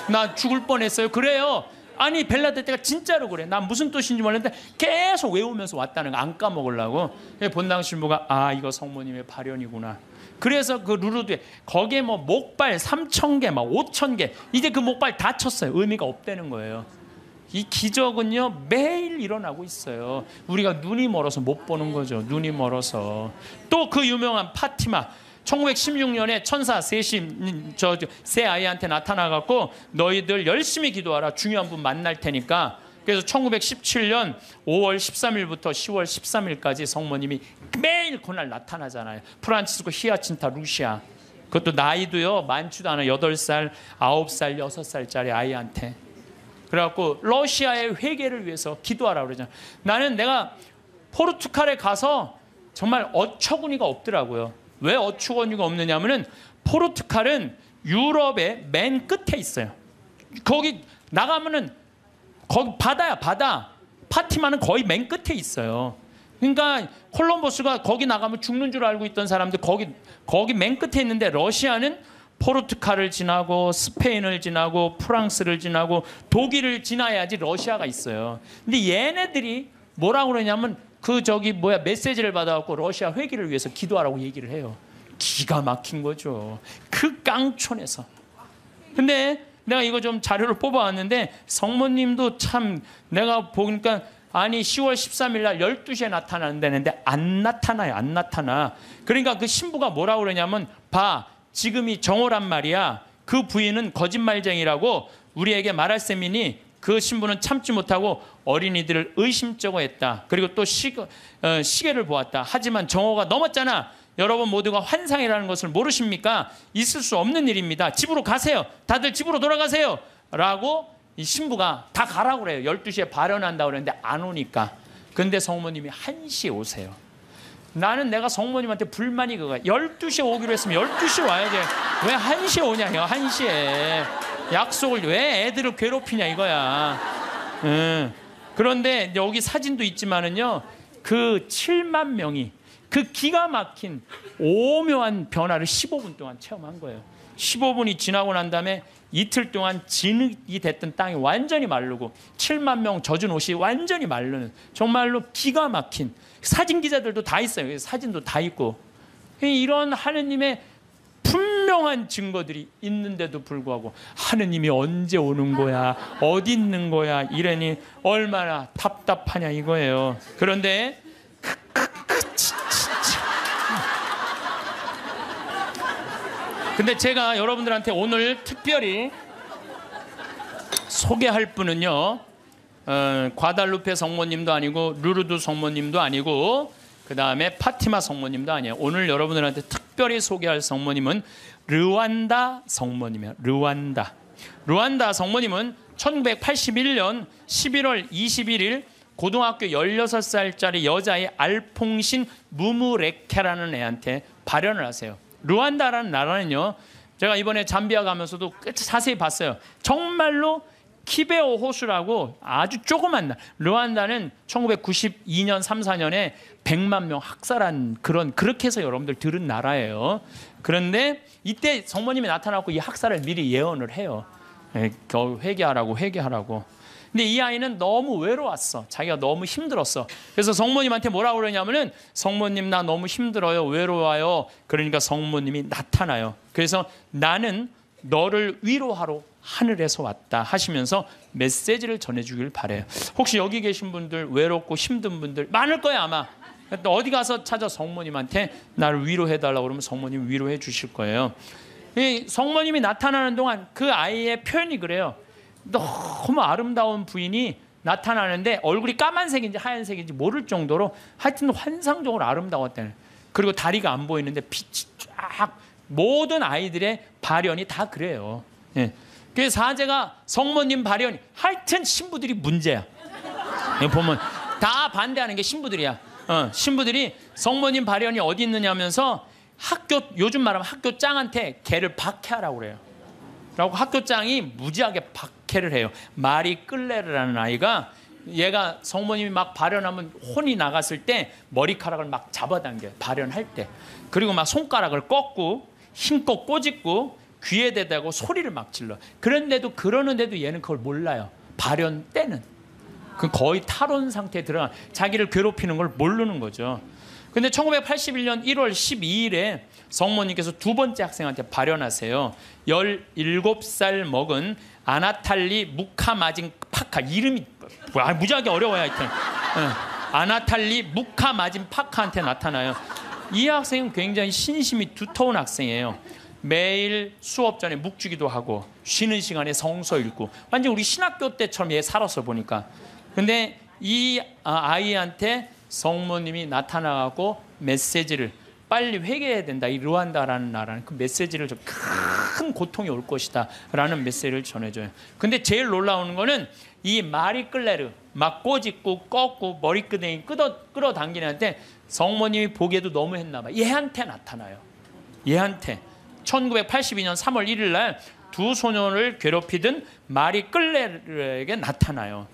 나 죽을 뻔했어요. 그래요. 아니 벨라데 때가 진짜로 그래. 난 무슨 뜻인지 몰랐는데 계속 외우면서 왔다는 거 안 까먹으려고. 본당 신부가 이거 성모님의 발현이구나. 그래서 그 루르드에 거기에 목발 3,000개, 5,000개 이제 그 목발 다 쳤어요. 의미가 없다는 거예요. 이 기적은요 매일 일어나고 있어요. 우리가 눈이 멀어서 못 보는 거죠. 눈이 멀어서. 또 그 유명한 파티마 1916년에 천사 셋이 세 아이한테 나타나갖고 너희들 열심히 기도하라. 중요한 분 만날 테니까. 그래서 1917년 5월 13일부터 10월 13일까지 성모님이 매일 그날 나타나잖아요. 프란치스코 히아친타 루시아. 그것도 나이도요 많지도 않아. 8살, 9살, 6살짜리 아이한테. 그래갖고 러시아의 회개를 위해서 기도하라고 그러잖아요. 나는 내가 포르투갈에 가서 정말 어처구니가 없더라고요. 왜 어처구니가 없느냐면은 포르투갈은 유럽의 맨 끝에 있어요. 거기 나가면은 거기 바다야, 바다. 파티마는 거의 맨 끝에 있어요. 그러니까 콜럼버스가 거기 나가면 죽는 줄 알고 있던 사람들 거기 맨 끝에 있는데 러시아는 포르투갈을 지나고 스페인을 지나고 프랑스를 지나고 독일을 지나야지 러시아가 있어요. 근데 얘네들이 뭐라고 그러냐면 메시지를 받아갖고 러시아 회기를 위해서 기도하라고 얘기를 해요. 기가 막힌 거죠. 그 깡촌에서. 근데 내가 이거 좀 자료를 뽑아왔는데 성모님도 참 내가 보니까 아니 10월 13일 날 12시에 나타난다는데 안 나타나요. 안 나타나. 그러니까 그 신부가 뭐라고 그러냐면 봐. 지금이 정오란 말이야. 그 부인은 거짓말쟁이라고 우리에게 말할 셈이니 그 신부는 참지 못하고 어린이들을 의심쩍어 했다. 그리고 또 시계를 보았다. 하지만 정오가 넘었잖아. 여러분 모두가 환상이라는 것을 모르십니까? 있을 수 없는 일입니다. 집으로 가세요. 다들 집으로 돌아가세요. 라고 이 신부가 다 가라고 그래요. 12시에 발언한다고 그랬는데 안 오니까. 근데 성모님이 1시에 오세요. 나는 내가 성모님한테 불만이 그거야. 12시에 오기로 했으면 12시에 와야지. 왜 1시에 오냐, 1시에. 약속을 왜 애들을 괴롭히냐 이거야. 그런데 여기 사진도 있지만은요. 그 7만 명이 그 기가 막힌 오묘한 변화를 15분 동안 체험한 거예요. 15분이 지나고 난 다음에 이틀 동안 진흙이 됐던 땅이 완전히 마르고 7만 명 젖은 옷이 완전히 마르는 정말로 기가 막힌 사진 기자들도 다 있어요. 사진도 다 있고 이런 하느님의 분명한 증거들이 있는데도 불구하고 하느님이 언제 오는 거야? 어디 있는 거야? 이러니 얼마나 답답하냐 이거예요. 그런데 근데 제가 여러분들한테 오늘 특별히 소개할 분은요 과달루페 성모님도 아니고 루르드 성모님도 아니고 그 다음에 파티마 성모님도 아니에요. 오늘 여러분들한테 특별히 소개할 성모님은 르완다 성모님이에요. 르완다 성모님은 1981년 11월 21일 고등학교 16살짜리 여자의 알퐁신 무무레케라는 애한테 발현을 하세요. 르완다라는 나라는요. 제가 이번에 잠비아 가면서도 자세히 봤어요. 정말로 키베오 호수라고 아주 조그만 나라. 르완다는 1992년 3, 4년에 100만 명 학살한 그렇게 해서 여러분들 들은 나라예요. 그런데 이때 성모님이 나타나고 이 학살을 미리 예언을 해요. 회개하라고. 근데 이 아이는 너무 외로웠어. 자기가 너무 힘들었어. 그래서 성모님한테 뭐라고 그러냐면은 성모님 나 너무 힘들어요. 외로워요. 그러니까 성모님이 나타나요. 그래서 나는 너를 위로하러 하늘에서 왔다 하시면서 메시지를 전해주길 바래요. 혹시 여기 계신 분들 외롭고 힘든 분들 많을 거야 아마. 어디 가서 찾아 성모님한테 나를 위로해달라고 그러면 성모님이 위로해 주실 거예요. 이 성모님이 나타나는 동안 그 아이의 표현이 그래요. 너무 아름다운 부인이 나타나는데 얼굴이 까만색인지 하얀색인지 모를 정도로 하여튼 환상적으로 아름다웠다는. 그리고 다리가 안 보이는데 빛이 쫙 모든 아이들의 발현이 다 그래요. 예. 그래서 사제가 성모님 발현이 하여튼 신부들이 문제야. 보면 다 반대하는 게 신부들이야. 신부들이 성모님 발현이 어디 있느냐 하면서 요즘 말하면 학교 짱한테 걔를 박해하라고 그래요. 라고 학교장이 무지하게 박해를 해요. 마리 끌레르라는 아이가 얘가 성모님이 막 발현하면 혼이 나갔을 때 머리카락을 막 잡아당겨요. 발현할 때. 그리고 막 손가락을 꺾고 힘껏 꼬집고 귀에 대고 소리를 막 질러. 그러는데도 얘는 그걸 몰라요. 발현 때는. 그 거의 탈원 상태에 들어가 자기를 괴롭히는 걸 모르는 거죠. 근데 1981년 1월 12일에 성모님께서 두 번째 학생한테 발현하세요. 17살 먹은 아나탈리 무카마진 파카. 이름이 무지하게 어려워요. 하여튼. 아나탈리 무카마진 파카한테 나타나요. 이 학생은 굉장히 신심이 두터운 학생이에요. 매일 수업 전에 묵주기도 하고 쉬는 시간에 성서 읽고 완전 우리 신학교 때처럼 얘 살았어 보니까. 근데 이 아이한테 성모님이 나타나고 메시지를 빨리 회개해야 된다. 이 르완다라는 나라는 그 메시지를 좀 큰 고통이 올 것이다 라는 메시지를 전해줘요. 근데 제일 놀라운 거는 이 마리 끌레르 막 꼬집고 꺾고 머리끄댕이 끌어당기는 한테 성모님이 보기에도 너무 했나 봐. 얘한테 나타나요. 얘한테 1982년 3월 1일 날 두 소년을 괴롭히던 마리 끌레르에게 나타나요.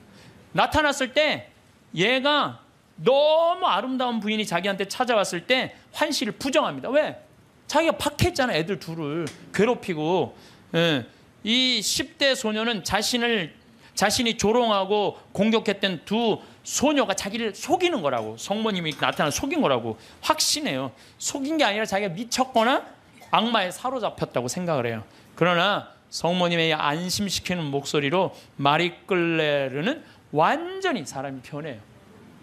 나타났을 때 얘가 너무 아름다운 부인이 자기한테 찾아왔을 때 환시를 부정합니다. 왜? 자기가 박했잖아. 애들 둘을 괴롭히고. 예. 이 10대 소녀는 자신이 조롱하고 공격했던 두 소녀가 자기를 속이는 거라고, 성모님이 나타나 속인 거라고 확신해요. 속인 게 아니라 자기가 미쳤거나 악마에 사로잡혔다고 생각을 해요. 그러나 성모님의 안심시키는 목소리로 마리 끌레르는 완전히 사람이 변해요.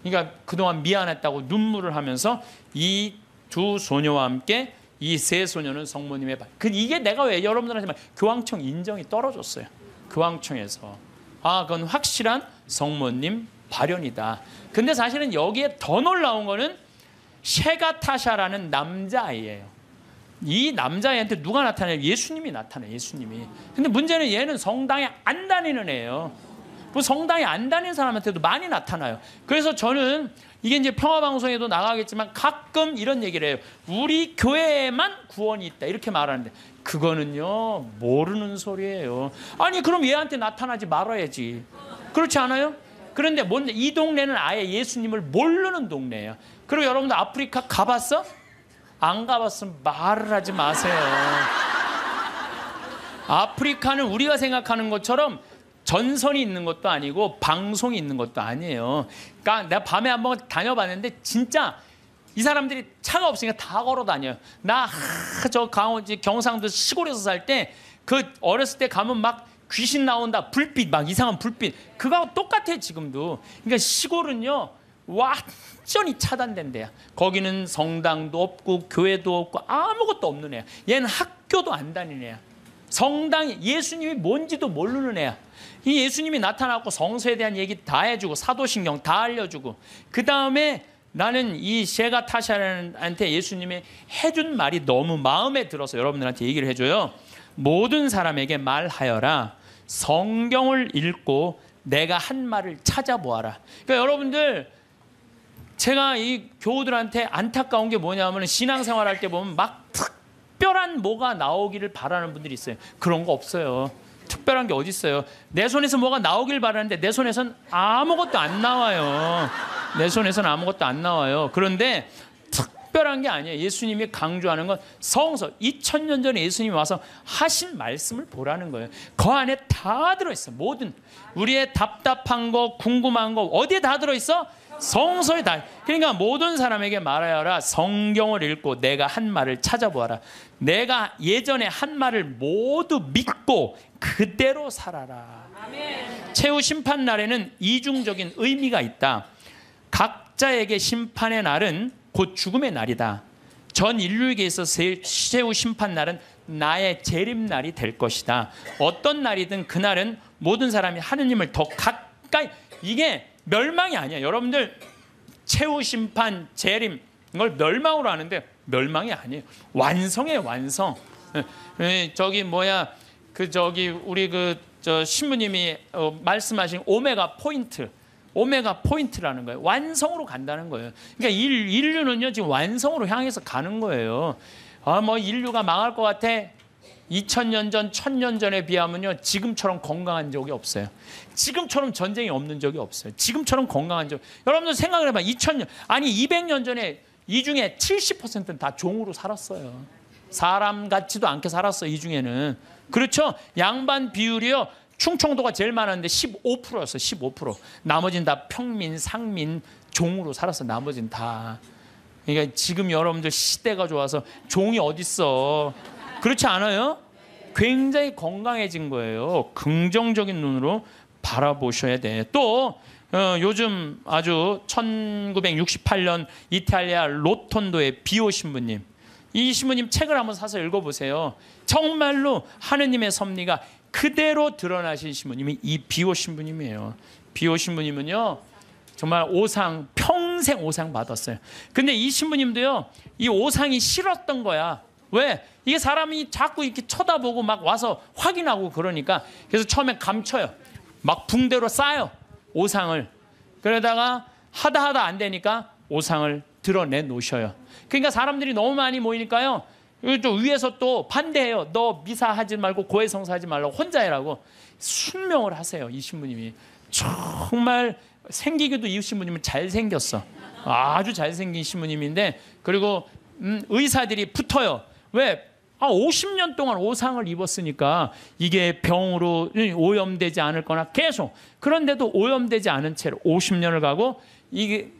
그러니까 그동안 미안했다고 눈물을 하면서 이 두 소녀와 함께 이 세 소녀는 성모님의 이게 내가 왜 여러분들한테 말 교황청 인정이 떨어졌어요. 교황청에서 그건 확실한 성모님 발현이다. 근데 사실은 여기에 더 놀라운 거는 셰가타샤라는 남자아이예요. 이 남자아이한테 누가 나타나요? 예수님이 나타나요. 예수님이. 근데 문제는 얘는 성당에 안 다니는 애예요. 그 성당에 안 다니는 사람한테도 많이 나타나요. 그래서 저는 이게 이제 평화방송에도 나가겠지만 가끔 이런 얘기를 해요. 우리 교회에만 구원이 있다 이렇게 말하는데 그거는요 모르는 소리예요. 아니 그럼 얘한테 나타나지 말아야지. 그렇지 않아요? 그런데 뭔데 이 동네는 아예 예수님을 모르는 동네예요. 그리고 여러분들 아프리카 가봤어? 안 가봤으면 말을 하지 마세요. 아프리카는 우리가 생각하는 것처럼 전선이 있는 것도 아니고 방송이 있는 것도 아니에요. 그러니까 내가 밤에 한번 다녀봤는데 진짜 이 사람들이 차가 없으니까 다 걸어 다녀요. 저 경상도 시골에서 살 때 그 어렸을 때 가면 막 귀신 나온다, 불빛 막 이상한 불빛 그거하고 똑같아 지금도. 그러니까 시골은요 완전히 차단된 데야. 거기는 성당도 없고 교회도 없고 아무것도 없는 애야. 얘는 학교도 안 다니는 애야. 성당이 예수님이 뭔지도 모르는 애야. 이 예수님이 나타나고 성서에 대한 얘기 다 해주고 사도신경 다 알려주고 그 다음에 나는 이 셰가타샤한테 예수님이 해준 말이 너무 마음에 들어서 여러분들한테 얘기를 해줘요. 모든 사람에게 말하여라. 성경을 읽고 내가 한 말을 찾아보아라. 그러니까 여러분들 제가 이 교우들한테 안타까운 게 뭐냐면 신앙생활 할 때 보면 막 특별한 뭐가 나오기를 바라는 분들이 있어요. 그런 거 없어요. 특별한 게 어디 있어요. 내 손에서 뭐가 나오길 바라는데 내 손에선 아무것도 안 나와요. 내 손에서는 아무것도 안 나와요. 그런데 특별한 게 아니에요. 예수님이 강조하는 건 성서 2000년 전에 예수님이 와서 하신 말씀을 보라는 거예요. 그 안에 다 들어있어. 모든 우리의 답답한 거 궁금한 거 어디에 다 들어있어? 성서에 다. 그러니까 모든 사람에게 말하여라. 성경을 읽고 내가 한 말을 찾아보아라. 내가 예전에 한 말을 모두 믿고 그대로 살아라. 아멘. 최후 심판 날에는 이중적인 의미가 있다. 각자에게 심판의 날은 곧 죽음의 날이다. 전 인류에게 있어서 최후 심판 날은 나의 재림날이 될 것이다. 어떤 날이든 그날은 모든 사람이 하느님을 더 가까이. 이게 멸망이 아니야. 여러분들 최후 심판, 재림 이걸 멸망으로 하는데 멸망이 아니에요. 완성이에요. 완성. 우리 신부님이 말씀하신 오메가 포인트라는 거예요. 완성으로 간다는 거예요. 그러니까 인류는요 지금 완성으로 향해서 가는 거예요. 인류가 망할 것 같아. 2000년 전, 1000년 전에 비하면요 지금처럼 건강한 적이 없어요. 지금처럼 전쟁이 없는 적이 없어요. 지금처럼 건강한 적. 여러분들 생각을 해봐. 200년 전에 이 중에 70%는 다 종으로 살았어요. 사람 같지도 않게 살았어요. 이 중에는. 그렇죠? 양반 비율이요 충청도가 제일 많았는데 15%였어요. 15%. 나머지는 다 평민, 상민, 종으로 살았어. 나머지는 다. 그러니까 지금 여러분들 시대가 좋아서 종이 어딨어. 그렇지 않아요? 굉장히 건강해진 거예요. 긍정적인 눈으로 바라보셔야 돼. 또 요즘 아주 1968년 이탈리아 로톤도의 비오 신부님, 이 신부님 책을 한번 사서 읽어보세요. 정말로 하느님의 섭리가 그대로 드러나신 신부님이 이 비오 신부님이에요. 비오 신부님은요 정말 오상, 평생 오상 받았어요. 근데 이 신부님도요 이 오상이 싫었던 거야. 왜? 이게 사람이 자꾸 이렇게 쳐다보고 막 와서 확인하고 그러니까, 그래서 처음에 감춰요. 막 붕대로 싸요, 오상을. 그러다가 하다 안 되니까 오상을 드러내 놓으셔요. 그러니까 사람들이 너무 많이 모이니까요, 또 위에서 또 반대해요. 너 미사하지 말고 고해성사하지 말라고, 혼자 해라고 순명을 하세요. 이 신부님이 정말 생기기도, 이 신부님은 잘생겼어. 아주 잘생긴 신부님인데, 그리고 의사들이 붙어요. 왜? 50년 동안 오상을 입었으니까 이게 병으로 오염되지 않을 거나 계속, 그런데도 오염되지 않은 채로 50년을 가고, 이게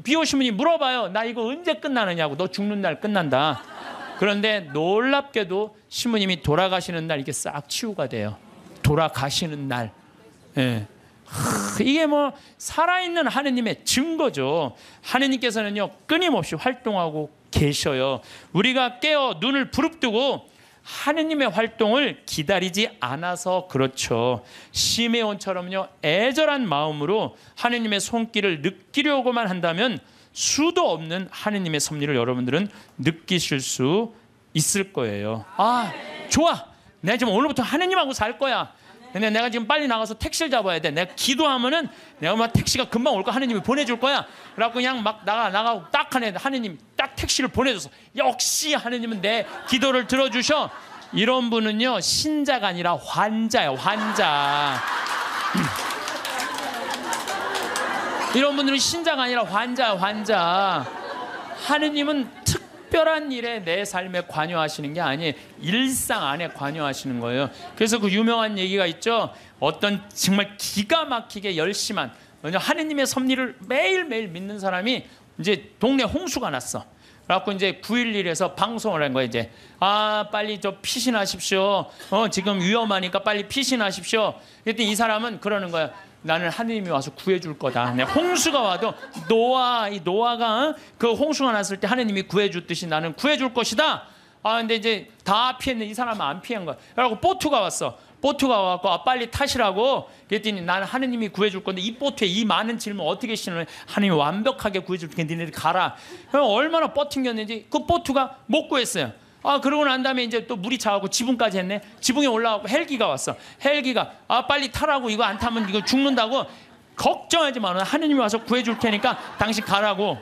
비오 신부님이 물어봐요. 나 이거 언제 끝나느냐고. 너 죽는 날 끝난다. 그런데 놀랍게도 신부님이 돌아가시는 날 이게 싹 치유가 돼요. 돌아가시는 날. 예. 이게 뭐 살아있는 하느님의 증거죠. 하느님께서는요 끊임없이 활동하고 계셔요. 우리가 깨어 눈을 부릅뜨고 하느님의 활동을 기다리지 않아서 그렇죠. 시메온처럼요 애절한 마음으로 하느님의 손길을 느끼려고만 한다면 수도 없는 하느님의 섭리를 여러분들은 느끼실 수 있을 거예요. 아, 좋아. 내가 지금 오늘부터 하느님하고 살 거야. 근데 내가 지금 빨리 나가서 택시를 잡아야 돼. 내가 기도하면은 내가 막 택시가 금방 올 거야. 하느님이 보내줄 거야. 그래갖고 그냥 막 나가고 딱 하느님 딱 택시를 보내줘서, 역시 하느님은 내 기도를 들어주셔. 이런 분은요 신자가 아니라 환자예요. 환자. 이런 분들은 신자가 아니라 환자야. 환자. 하느님은 특별한 일에 내 삶에 관여하시는 게 아니에요. 일상 안에 관여하시는 거예요. 그래서 그 유명한 얘기가 있죠. 어떤 정말 기가 막히게 열심한 하느님의 섭리를 매일매일 믿는 사람이 이제 동네 홍수가 났어. 그래갖고 이제 911에서 방송을 한 거예요. 이제 빨리 저 피신하십시오. 지금 위험하니까 빨리 피신하십시오. 그랬더니 이 사람은 그러는 거야. 나는 하느님이 와서 구해줄 거다. 홍수가 와도 이 노아가 그 홍수가 났을 때 하느님이 구해줬듯이 나는 구해줄 것이다. 근데 이제 다 피했는데 이 사람은 안 피한 거야. 그래갖고 보트가 왔어. 보트가 와갖고 빨리 타시라고. 그랬더니 나는 하느님이 구해줄 건데 이 보트에 이 많은 짐을 어떻게 실으면 하느님이 완벽하게 구해줄 테니까 니네들 가라. 얼마나 버팅겼는지 그 보트가 못 구했어요. 그러고 난 다음에 이제 또 물이 차고 지붕까지 했네. 지붕에 올라가고 헬기가 왔어. 헬기가 빨리 타라고. 이거 안 타면 이거 죽는다고. 걱정하지 마. 하느님이 와서 구해줄 테니까 당신 가라고.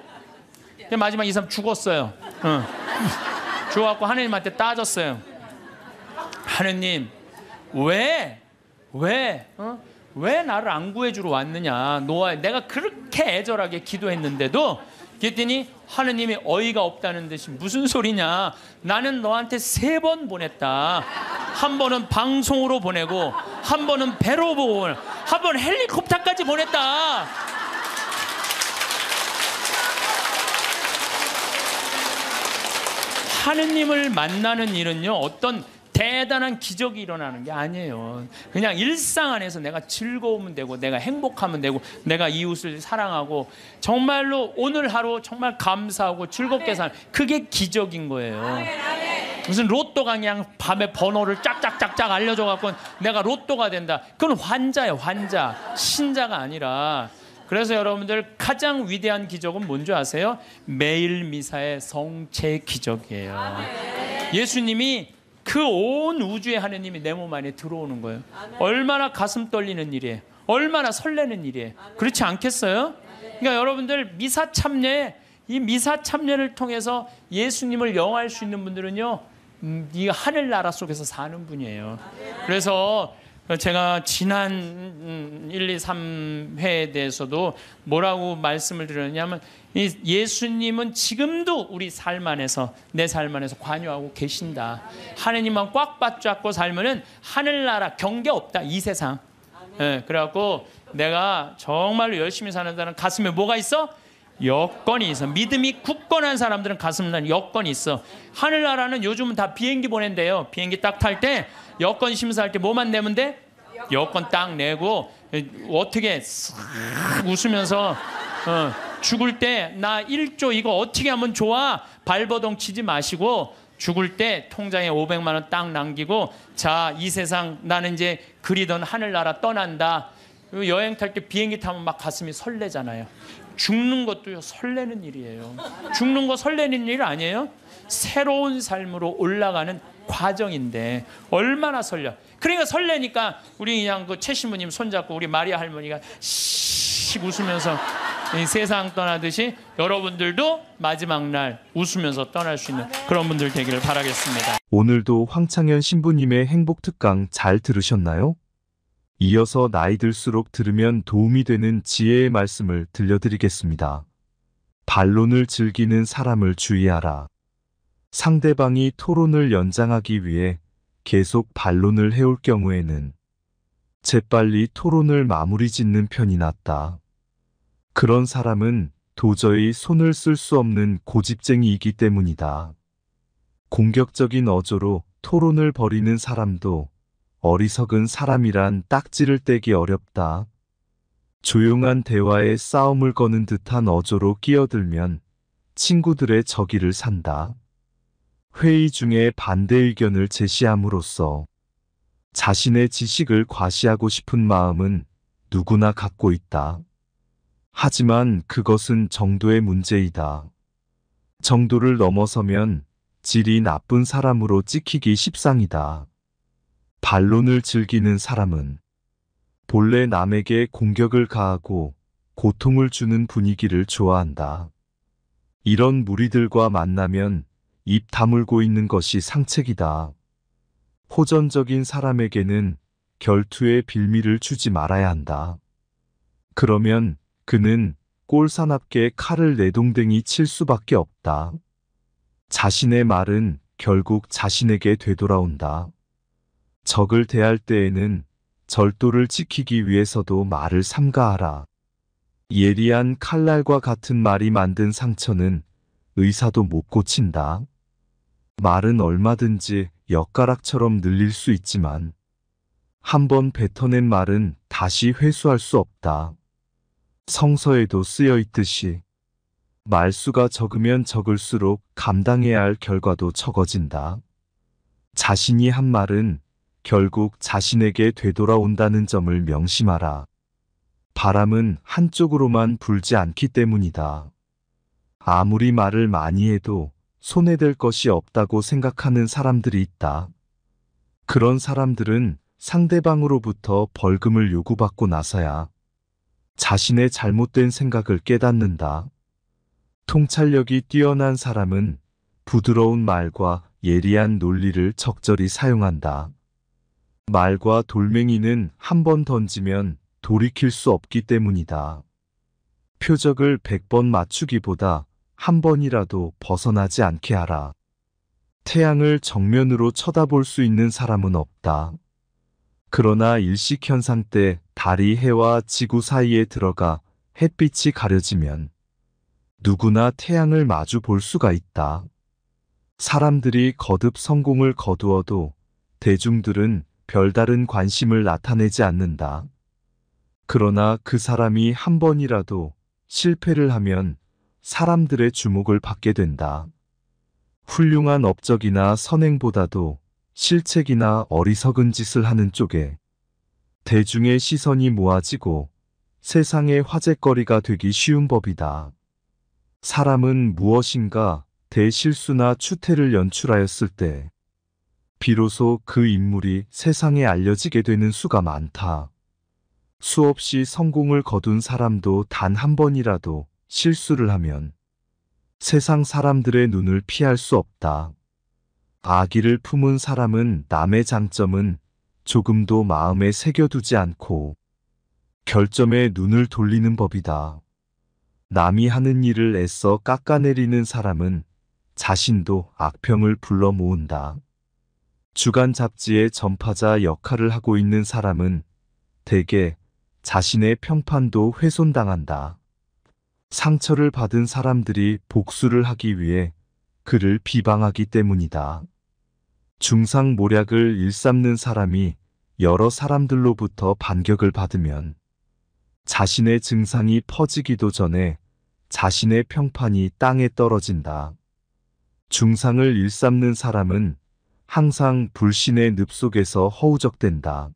근데 마지막 이 사람 죽었어요. 죽어갖고 하느님한테 따졌어요. 하느님 왜 나를 안 구해주러 왔느냐. 노아, 내가 그렇게 애절하게 기도했는데도. 그랬더니 하느님이 어이가 없다는 듯이 무슨 소리냐. 나는 너한테 3번 보냈다. 한 번은 방송으로 보내고, 한 번은 배로 보고, 한 번 헬리콥터까지 보냈다. 하느님을 만나는 일은요 어떤 대단한 기적이 일어나는 게 아니에요. 그냥 일상 안에서 내가 즐거우면 되고, 내가 행복하면 되고, 내가 이웃을 사랑하고, 정말로 오늘 하루 정말 감사하고 즐겁게 사는, 그게 기적인 거예요. 무슨 로또가 그냥 밤에 번호를 짝짝짝짝 알려줘갖고 내가 로또가 된다. 그건 환자예요. 환자. 신자가 아니라. 그래서 여러분들 가장 위대한 기적은 뭔지 아세요? 매일 미사의 성체 기적이에요. 예수님이 그 온 우주의 하느님이 내 몸 안에 들어오는 거예요. 얼마나 가슴 떨리는 일이에요. 얼마나 설레는 일이에요. 그렇지 않겠어요? 그러니까 여러분들 미사 참례, 이 미사 참례를 통해서 예수님을 영화할 수 있는 분들은요 이 하늘나라 속에서 사는 분이에요. 그래서 제가 지난 1, 2, 3회에 대해서도 뭐라고 말씀을 드렸냐면, 이 예수님은 지금도 우리 삶 안에서, 내 삶 안에서 관여하고 계신다. 하느님만 꽉 붙잡고 살면은 하늘나라 경계 없다, 이 세상. 그래갖고 내가 정말로 열심히 사는 사람은 가슴에 뭐가 있어? 여건이 있어. 믿음이 굳건한 사람들은 가슴에 여건이 있어. 하늘나라는 요즘은 다 비행기 보낸대요. 비행기 딱 탈 때 여건 심사할 때 뭐만 내면 돼? 여권 딱 내고 어떻게 싹 웃으면서 죽을 때 나 1조 이거 어떻게 하면 좋아? 발버둥 치지 마시고 죽을 때 통장에 500만 원 딱 남기고 자, 이 세상 나는 이제 그리던 하늘나라 떠난다. 여행 탈 때 비행기 타면 막 가슴이 설레잖아요. 죽는 것도요 설레는 일이에요. 죽는 거 설레는 일 아니에요? 새로운 삶으로 올라가는 과정인데 얼마나 설레. 그러니까 설레니까 우리 그냥 그 최 신부님 손잡고 우리 마리아 할머니가 씩 웃으면서 이 세상 떠나듯이 여러분들도 마지막 날 웃으면서 떠날 수 있는 그런 분들 되기를 바라겠습니다. 오늘도 황창현 신부님의 행복 특강 잘 들으셨나요? 이어서 나이 들수록 들으면 도움이 되는 지혜의 말씀을 들려드리겠습니다. 반론을 즐기는 사람을 주의하라. 상대방이 토론을 연장하기 위해 계속 반론을 해올 경우에는 재빨리 토론을 마무리 짓는 편이 낫다. 그런 사람은 도저히 손을 쓸 수 없는 고집쟁이이기 때문이다. 공격적인 어조로 토론을 벌이는 사람도 어리석은 사람이란 딱지를 떼기 어렵다. 조용한 대화에 싸움을 거는 듯한 어조로 끼어들면 친구들의 적의를 산다. 회의 중에 반대 의견을 제시함으로써 자신의 지식을 과시하고 싶은 마음은 누구나 갖고 있다. 하지만 그것은 정도의 문제이다. 정도를 넘어서면 질이 나쁜 사람으로 찍히기 십상이다. 반론을 즐기는 사람은 본래 남에게 공격을 가하고 고통을 주는 분위기를 좋아한다. 이런 무리들과 만나면 입 다물고 있는 것이 상책이다. 호전적인 사람에게는 결투의 빌미를 주지 말아야 한다. 그러면 그는 꼴사납게 칼을 내동댕이 칠 수밖에 없다. 자신의 말은 결국 자신에게 되돌아온다. 적을 대할 때에는 절도를 지키기 위해서도 말을 삼가하라. 예리한 칼날과 같은 말이 만든 상처는 의사도 못 고친다. 말은 얼마든지 엿가락처럼 늘릴 수 있지만 한번 뱉어낸 말은 다시 회수할 수 없다. 성서에도 쓰여 있듯이 말수가 적으면 적을수록 감당해야 할 결과도 적어진다. 자신이 한 말은 결국 자신에게 되돌아온다는 점을 명심하라. 바람은 한쪽으로만 불지 않기 때문이다. 아무리 말을 많이 해도 손해될 것이 없다고 생각하는 사람들이 있다. 그런 사람들은 상대방으로부터 벌금을 요구받고 나서야 자신의 잘못된 생각을 깨닫는다. 통찰력이 뛰어난 사람은 부드러운 말과 예리한 논리를 적절히 사용한다. 말과 돌멩이는 한 번 던지면 돌이킬 수 없기 때문이다. 표적을 100번 맞추기보다 한 번이라도 벗어나지 않게 하라. 태양을 정면으로 쳐다볼 수 있는 사람은 없다. 그러나 일식현상 때 달이 해와 지구 사이에 들어가 햇빛이 가려지면 누구나 태양을 마주 볼 수가 있다. 사람들이 거듭 성공을 거두어도 대중들은 별다른 관심을 나타내지 않는다. 그러나 그 사람이 한 번이라도 실패를 하면 사람들의 주목을 받게 된다. 훌륭한 업적이나 선행보다도 실책이나 어리석은 짓을 하는 쪽에 대중의 시선이 모아지고 세상의 화제거리가 되기 쉬운 법이다. 사람은 무엇인가 대실수나 추태를 연출하였을 때 비로소 그 인물이 세상에 알려지게 되는 수가 많다. 수없이 성공을 거둔 사람도 단 한 번이라도 실수를 하면 세상 사람들의 눈을 피할 수 없다. 악의를 품은 사람은 남의 장점은 조금도 마음에 새겨두지 않고 결점에 눈을 돌리는 법이다. 남이 하는 일을 애써 깎아내리는 사람은 자신도 악평을 불러 모은다. 주간 잡지의 전파자 역할을 하고 있는 사람은 대개 자신의 평판도 훼손당한다. 상처를 받은 사람들이 복수를 하기 위해 그를 비방하기 때문이다. 중상모략을 일삼는 사람이 여러 사람들로부터 반격을 받으면 자신의 증상이 퍼지기도 전에 자신의 평판이 땅에 떨어진다. 중상을 일삼는 사람은 항상 불신의 늪 속에서 허우적댄다.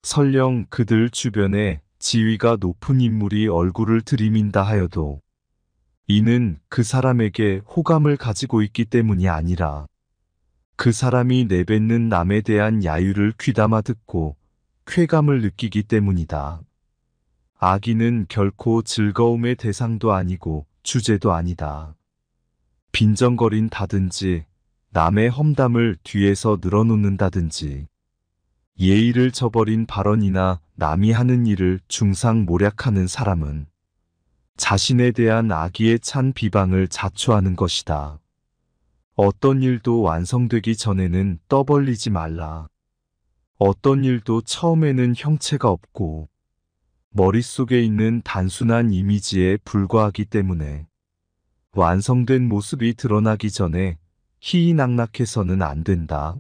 설령 그들 주변에 지위가 높은 인물이 얼굴을 들이민다 하여도 이는 그 사람에게 호감을 가지고 있기 때문이 아니라 그 사람이 내뱉는 남에 대한 야유를 귀담아 듣고 쾌감을 느끼기 때문이다. 악인은 결코 즐거움의 대상도 아니고 주제도 아니다. 빈정거린다든지 남의 험담을 뒤에서 늘어놓는다든지 예의를 저버린 발언이나 남이 하는 일을 중상모략하는 사람은 자신에 대한 악의에 찬 비방을 자초하는 것이다. 어떤 일도 완성되기 전에는 떠벌리지 말라. 어떤 일도 처음에는 형체가 없고 머릿속에 있는 단순한 이미지에 불과하기 때문에 완성된 모습이 드러나기 전에 희희낙낙해서는 안 된다.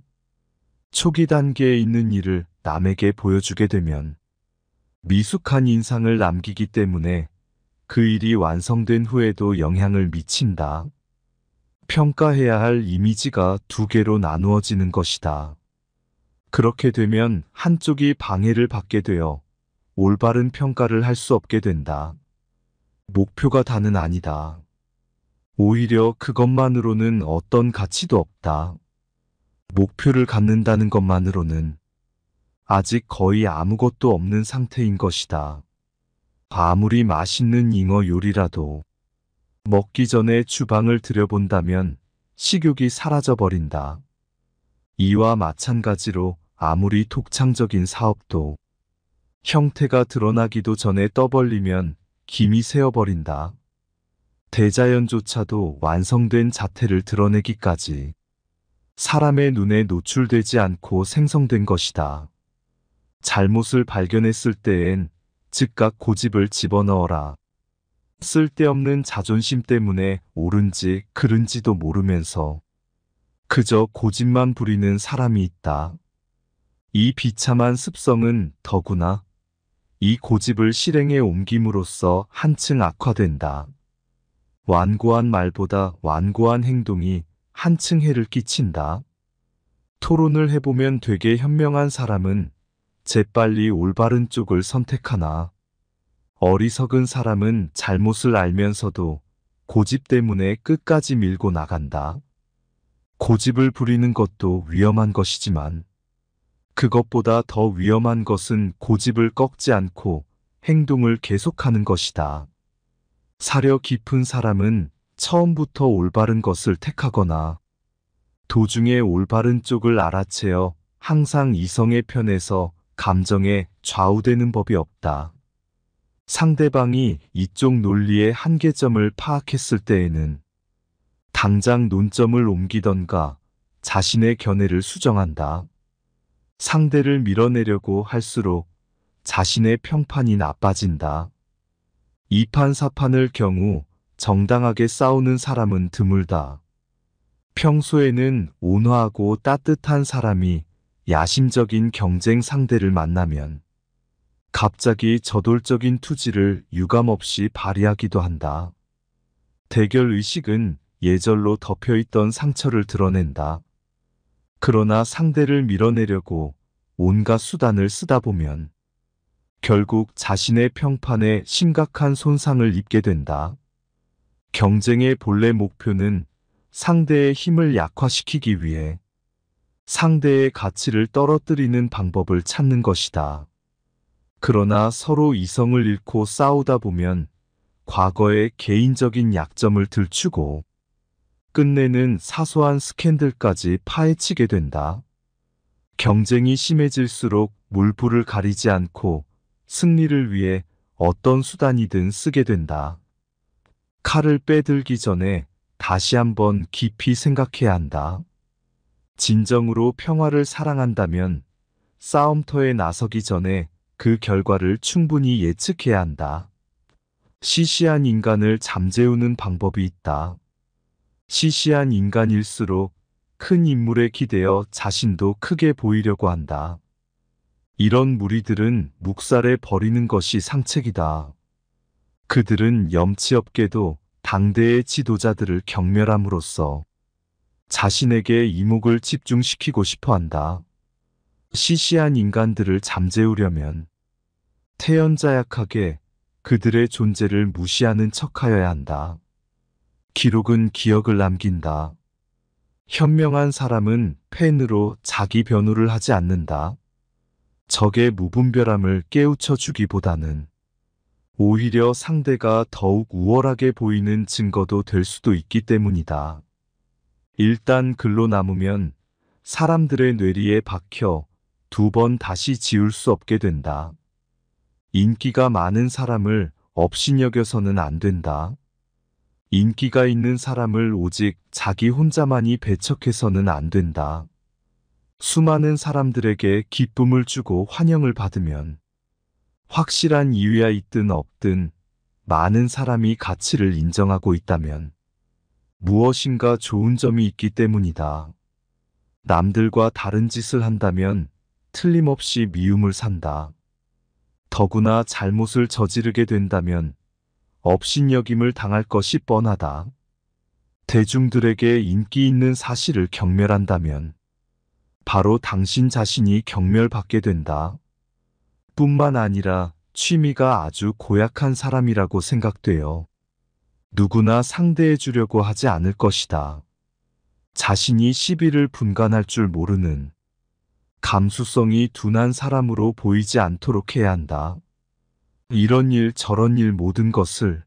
초기 단계에 있는 일을 남에게 보여주게 되면 미숙한 인상을 남기기 때문에 그 일이 완성된 후에도 영향을 미친다. 평가해야 할 이미지가 두 개로 나누어지는 것이다. 그렇게 되면 한쪽이 방해를 받게 되어 올바른 평가를 할 수 없게 된다. 목표가 다는 아니다. 오히려 그것만으로는 어떤 가치도 없다. 목표를 갖는다는 것만으로는 아직 거의 아무것도 없는 상태인 것이다. 아무리 맛있는 잉어 요리라도 먹기 전에 주방을 들여본다면 식욕이 사라져버린다. 이와 마찬가지로 아무리 독창적인 사업도 형태가 드러나기도 전에 떠벌리면 김이 새어버린다. 대자연조차도 완성된 자태를 드러내기까지 사람의 눈에 노출되지 않고 생성된 것이다. 잘못을 발견했을 때엔 즉각 고집을 집어넣어라. 쓸데없는 자존심 때문에 옳은지 그른지도 모르면서 그저 고집만 부리는 사람이 있다. 이 비참한 습성은 더구나 이 고집을 실행에 옮김으로써 한층 악화된다. 완고한 말보다 완고한 행동이 한층 해를 끼친다. 토론을 해보면 되게 현명한 사람은 재빨리 올바른 쪽을 선택하나 어리석은 사람은 잘못을 알면서도 고집 때문에 끝까지 밀고 나간다. 고집을 부리는 것도 위험한 것이지만 그것보다 더 위험한 것은 고집을 꺾지 않고 행동을 계속하는 것이다. 사려 깊은 사람은 처음부터 올바른 것을 택하거나 도중에 올바른 쪽을 알아채어 항상 이성의 편에서 감정에 좌우되는 법이 없다. 상대방이 이쪽 논리의 한계점을 파악했을 때에는 당장 논점을 옮기던가 자신의 견해를 수정한다. 상대를 밀어내려고 할수록 자신의 평판이 나빠진다. 이판사판을 경우 정당하게 싸우는 사람은 드물다. 평소에는 온화하고 따뜻한 사람이 야심적인 경쟁 상대를 만나면 갑자기 저돌적인 투지를 유감없이 발휘하기도 한다. 대결 의식은 예절로 덮여있던 상처를 드러낸다. 그러나 상대를 밀어내려고 온갖 수단을 쓰다 보면 결국 자신의 평판에 심각한 손상을 입게 된다. 경쟁의 본래 목표는 상대의 힘을 약화시키기 위해 상대의 가치를 떨어뜨리는 방법을 찾는 것이다. 그러나 서로 이성을 잃고 싸우다 보면 과거의 개인적인 약점을 들추고 끝내는 사소한 스캔들까지 파헤치게 된다. 경쟁이 심해질수록 물불을 가리지 않고 승리를 위해 어떤 수단이든 쓰게 된다. 칼을 빼들기 전에 다시 한번 깊이 생각해야 한다. 진정으로 평화를 사랑한다면 싸움터에 나서기 전에 그 결과를 충분히 예측해야 한다. 시시한 인간을 잠재우는 방법이 있다. 시시한 인간일수록 큰 인물에 기대어 자신도 크게 보이려고 한다. 이런 무리들은 묵살해 버리는 것이 상책이다. 그들은 염치 없게도 당대의 지도자들을 경멸함으로써 자신에게 이목을 집중시키고 싶어 한다. 시시한 인간들을 잠재우려면 태연자약하게 그들의 존재를 무시하는 척하여야 한다. 기록은 기억을 남긴다. 현명한 사람은 펜으로 자기 변호를 하지 않는다. 적의 무분별함을 깨우쳐 주기보다는 오히려 상대가 더욱 우월하게 보이는 증거도 될 수도 있기 때문이다. 일단 글로 남으면 사람들의 뇌리에 박혀 2번 다시 지울 수 없게 된다. 인기가 많은 사람을 업신여겨서는 안 된다. 인기가 있는 사람을 오직 자기 혼자만이 배척해서는 안 된다. 수많은 사람들에게 기쁨을 주고 환영을 받으면 확실한 이유야 있든 없든 많은 사람이 가치를 인정하고 있다면 무엇인가 좋은 점이 있기 때문이다. 남들과 다른 짓을 한다면 틀림없이 미움을 산다. 더구나 잘못을 저지르게 된다면 업신여김을 당할 것이 뻔하다. 대중들에게 인기 있는 사실을 경멸한다면 바로 당신 자신이 경멸받게 된다. 뿐만 아니라 취미가 아주 고약한 사람이라고 생각되어 누구나 상대해 주려고 하지 않을 것이다. 자신이 시비를 분간할 줄 모르는 감수성이 둔한 사람으로 보이지 않도록 해야 한다. 이런 일 저런 일 모든 것을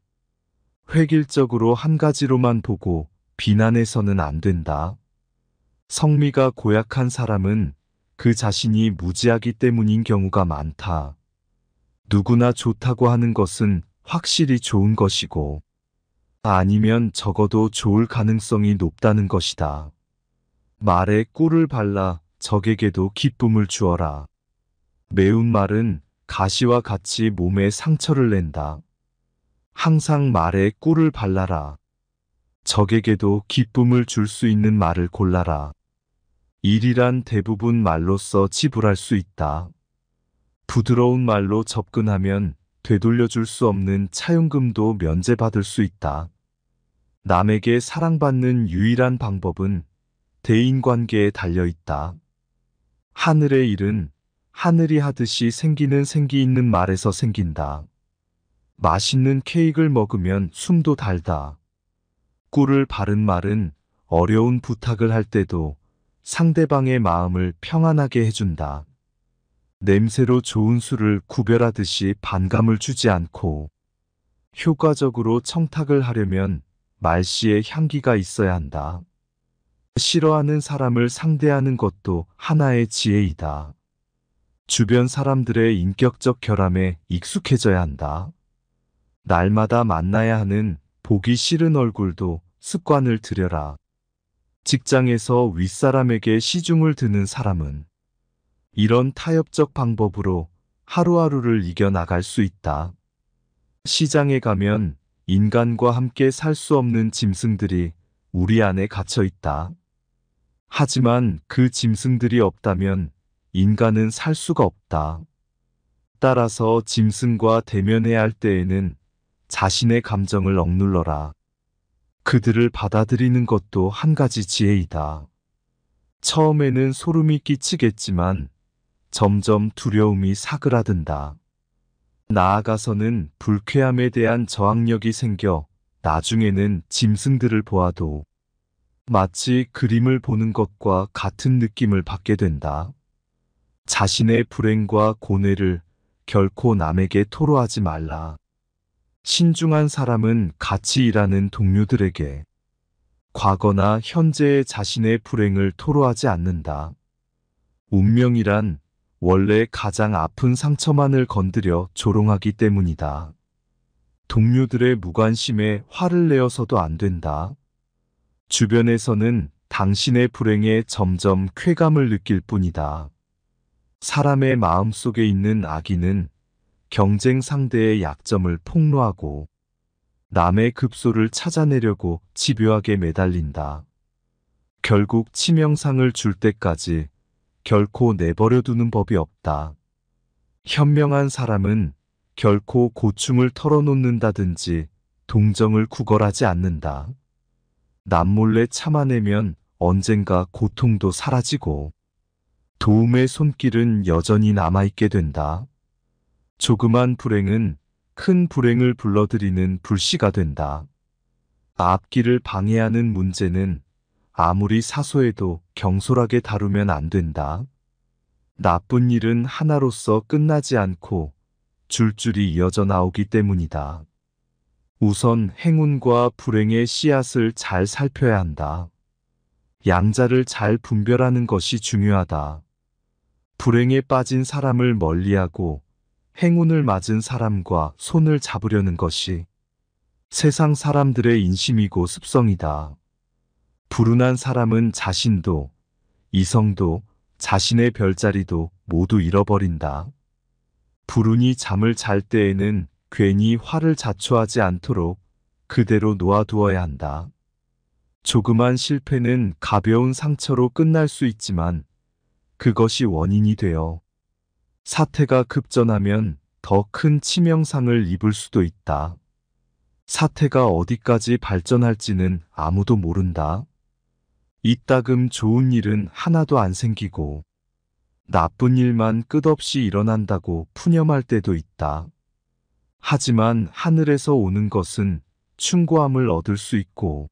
획일적으로 한 가지로만 보고 비난해서는 안 된다. 성미가 고약한 사람은 그 자신이 무지하기 때문인 경우가 많다. 누구나 좋다고 하는 것은 확실히 좋은 것이고 아니면 적어도 좋을 가능성이 높다는 것이다. 말에 꿀을 발라 적에게도 기쁨을 주어라. 매운 말은 가시와 같이 몸에 상처를 낸다. 항상 말에 꿀을 발라라. 적에게도 기쁨을 줄 수 있는 말을 골라라. 일이란 대부분 말로써 지불할 수 있다. 부드러운 말로 접근하면 되돌려줄 수 없는 차용금도 면제받을 수 있다. 남에게 사랑받는 유일한 방법은 대인관계에 달려있다. 하늘의 일은 하늘이 하듯이 생기는 생기 있는 말에서 생긴다. 맛있는 케이크를 먹으면 숨도 달다. 꿀을 바른 말은 어려운 부탁을 할 때도 상대방의 마음을 평안하게 해준다. 냄새로 좋은 술을 구별하듯이 반감을 주지 않고 효과적으로 청탁을 하려면 말씨에 향기가 있어야 한다. 싫어하는 사람을 상대하는 것도 하나의 지혜이다. 주변 사람들의 인격적 결함에 익숙해져야 한다. 날마다 만나야 하는 보기 싫은 얼굴도 습관을 들여라. 직장에서 윗사람에게 시중을 드는 사람은 이런 타협적 방법으로 하루하루를 이겨나갈 수 있다. 시장에 가면 인간과 함께 살 수 없는 짐승들이 우리 안에 갇혀 있다. 하지만 그 짐승들이 없다면 인간은 살 수가 없다. 따라서 짐승과 대면해야 할 때에는 자신의 감정을 억눌러라. 그들을 받아들이는 것도 한 가지 지혜이다. 처음에는 소름이 끼치겠지만 점점 두려움이 사그라든다. 나아가서는 불쾌함에 대한 저항력이 생겨 나중에는 짐승들을 보아도 마치 그림을 보는 것과 같은 느낌을 받게 된다. 자신의 불행과 고뇌를 결코 남에게 토로하지 말라. 신중한 사람은 같이 일하는 동료들에게 과거나 현재의 자신의 불행을 토로하지 않는다. 운명이란 원래 가장 아픈 상처만을 건드려 조롱하기 때문이다. 동료들의 무관심에 화를 내어서도 안 된다. 주변에서는 당신의 불행에 점점 쾌감을 느낄 뿐이다. 사람의 마음속에 있는 악인은 경쟁 상대의 약점을 폭로하고 남의 급소를 찾아내려고 집요하게 매달린다. 결국 치명상을 줄 때까지 결코 내버려 두는 법이 없다. 현명한 사람은 결코 고충을 털어놓는다든지 동정을 구걸하지 않는다. 남몰래 참아내면 언젠가 고통도 사라지고 도움의 손길은 여전히 남아있게 된다. 조그만 불행은 큰 불행을 불러들이는 불씨가 된다. 앞길을 방해하는 문제는 아무리 사소해도 경솔하게 다루면 안 된다. 나쁜 일은 하나로서 끝나지 않고 줄줄이 이어져 나오기 때문이다. 우선 행운과 불행의 씨앗을 잘 살펴야 한다. 양자를 잘 분별하는 것이 중요하다. 불행에 빠진 사람을 멀리하고 행운을 맞은 사람과 손을 잡으려는 것이 세상 사람들의 인심이고 습성이다. 불운한 사람은 자신도, 이성도, 자신의 별자리도 모두 잃어버린다. 불운이 잠을 잘 때에는 괜히 화를 자초하지 않도록 그대로 놓아두어야 한다. 조그만 실패는 가벼운 상처로 끝날 수 있지만 그것이 원인이 되어 사태가 급전하면 더 큰 치명상을 입을 수도 있다. 사태가 어디까지 발전할지는 아무도 모른다. 이따금 좋은 일은 하나도 안 생기고 나쁜 일만 끝없이 일어난다고 푸념할 때도 있다. 하지만 하늘에서 오는 것은 충고함을 얻을 수 있고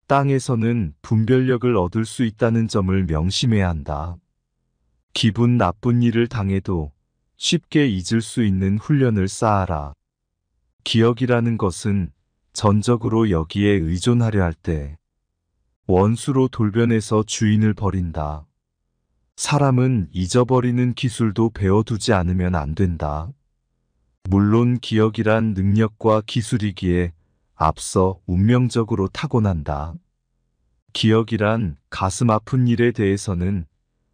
땅에서는 분별력을 얻을 수 있다는 점을 명심해야 한다. 기분 나쁜 일을 당해도 쉽게 잊을 수 있는 훈련을 쌓아라. 기억이라는 것은 전적으로 여기에 의존하려 할 때 원수로 돌변해서 주인을 버린다. 사람은 잊어버리는 기술도 배워두지 않으면 안 된다. 물론 기억이란 능력과 기술이기에 앞서 운명적으로 타고난다. 기억이란 가슴 아픈 일에 대해서는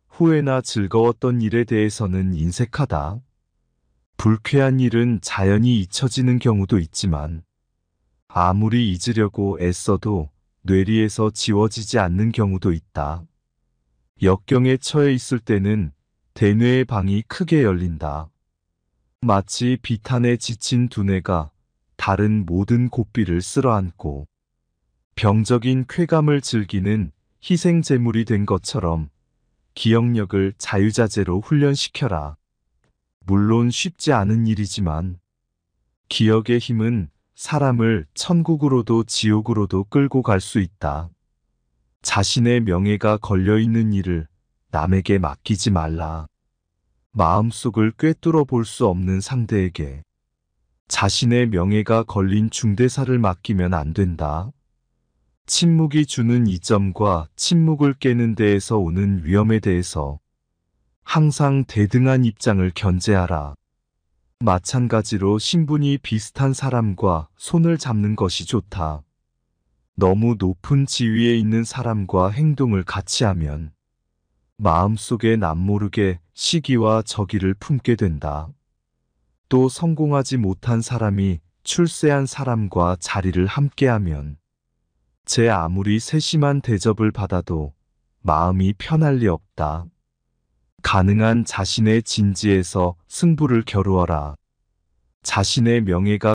후회나 즐거웠던 일에 대해서는 인색하다. 불쾌한 일은 자연히 잊혀지는 경우도 있지만 아무리 잊으려고 애써도 뇌리에서 지워지지 않는 경우도 있다. 역경에 처해 있을 때는 대뇌의 방이 크게 열린다. 마치 비탄에 지친 두뇌가 다른 모든 고삐를 쓸어안고 병적인 쾌감을 즐기는 희생제물이 된 것처럼 기억력을 자유자재로 훈련시켜라. 물론 쉽지 않은 일이지만 기억의 힘은 사람을 천국으로도 지옥으로도 끌고 갈 수 있다. 자신의 명예가 걸려있는 일을 남에게 맡기지 말라. 마음속을 꿰뚫어 볼 수 없는 상대에게 자신의 명예가 걸린 중대사를 맡기면 안 된다. 침묵이 주는 이점과 침묵을 깨는 데에서 오는 위험에 대해서 항상 대등한 입장을 견제하라. 마찬가지로 신분이 비슷한 사람과 손을 잡는 것이 좋다. 너무 높은 지위에 있는 사람과 행동을 같이 하면 마음속에 남모르게 시기와 저기를 품게 된다. 또 성공하지 못한 사람이 출세한 사람과 자리를 함께하면 제 아무리 세심한 대접을 받아도 마음이 편할 리 없다. 가능한 자신의 진지에서 승부를 겨루어라. 자신의 명예가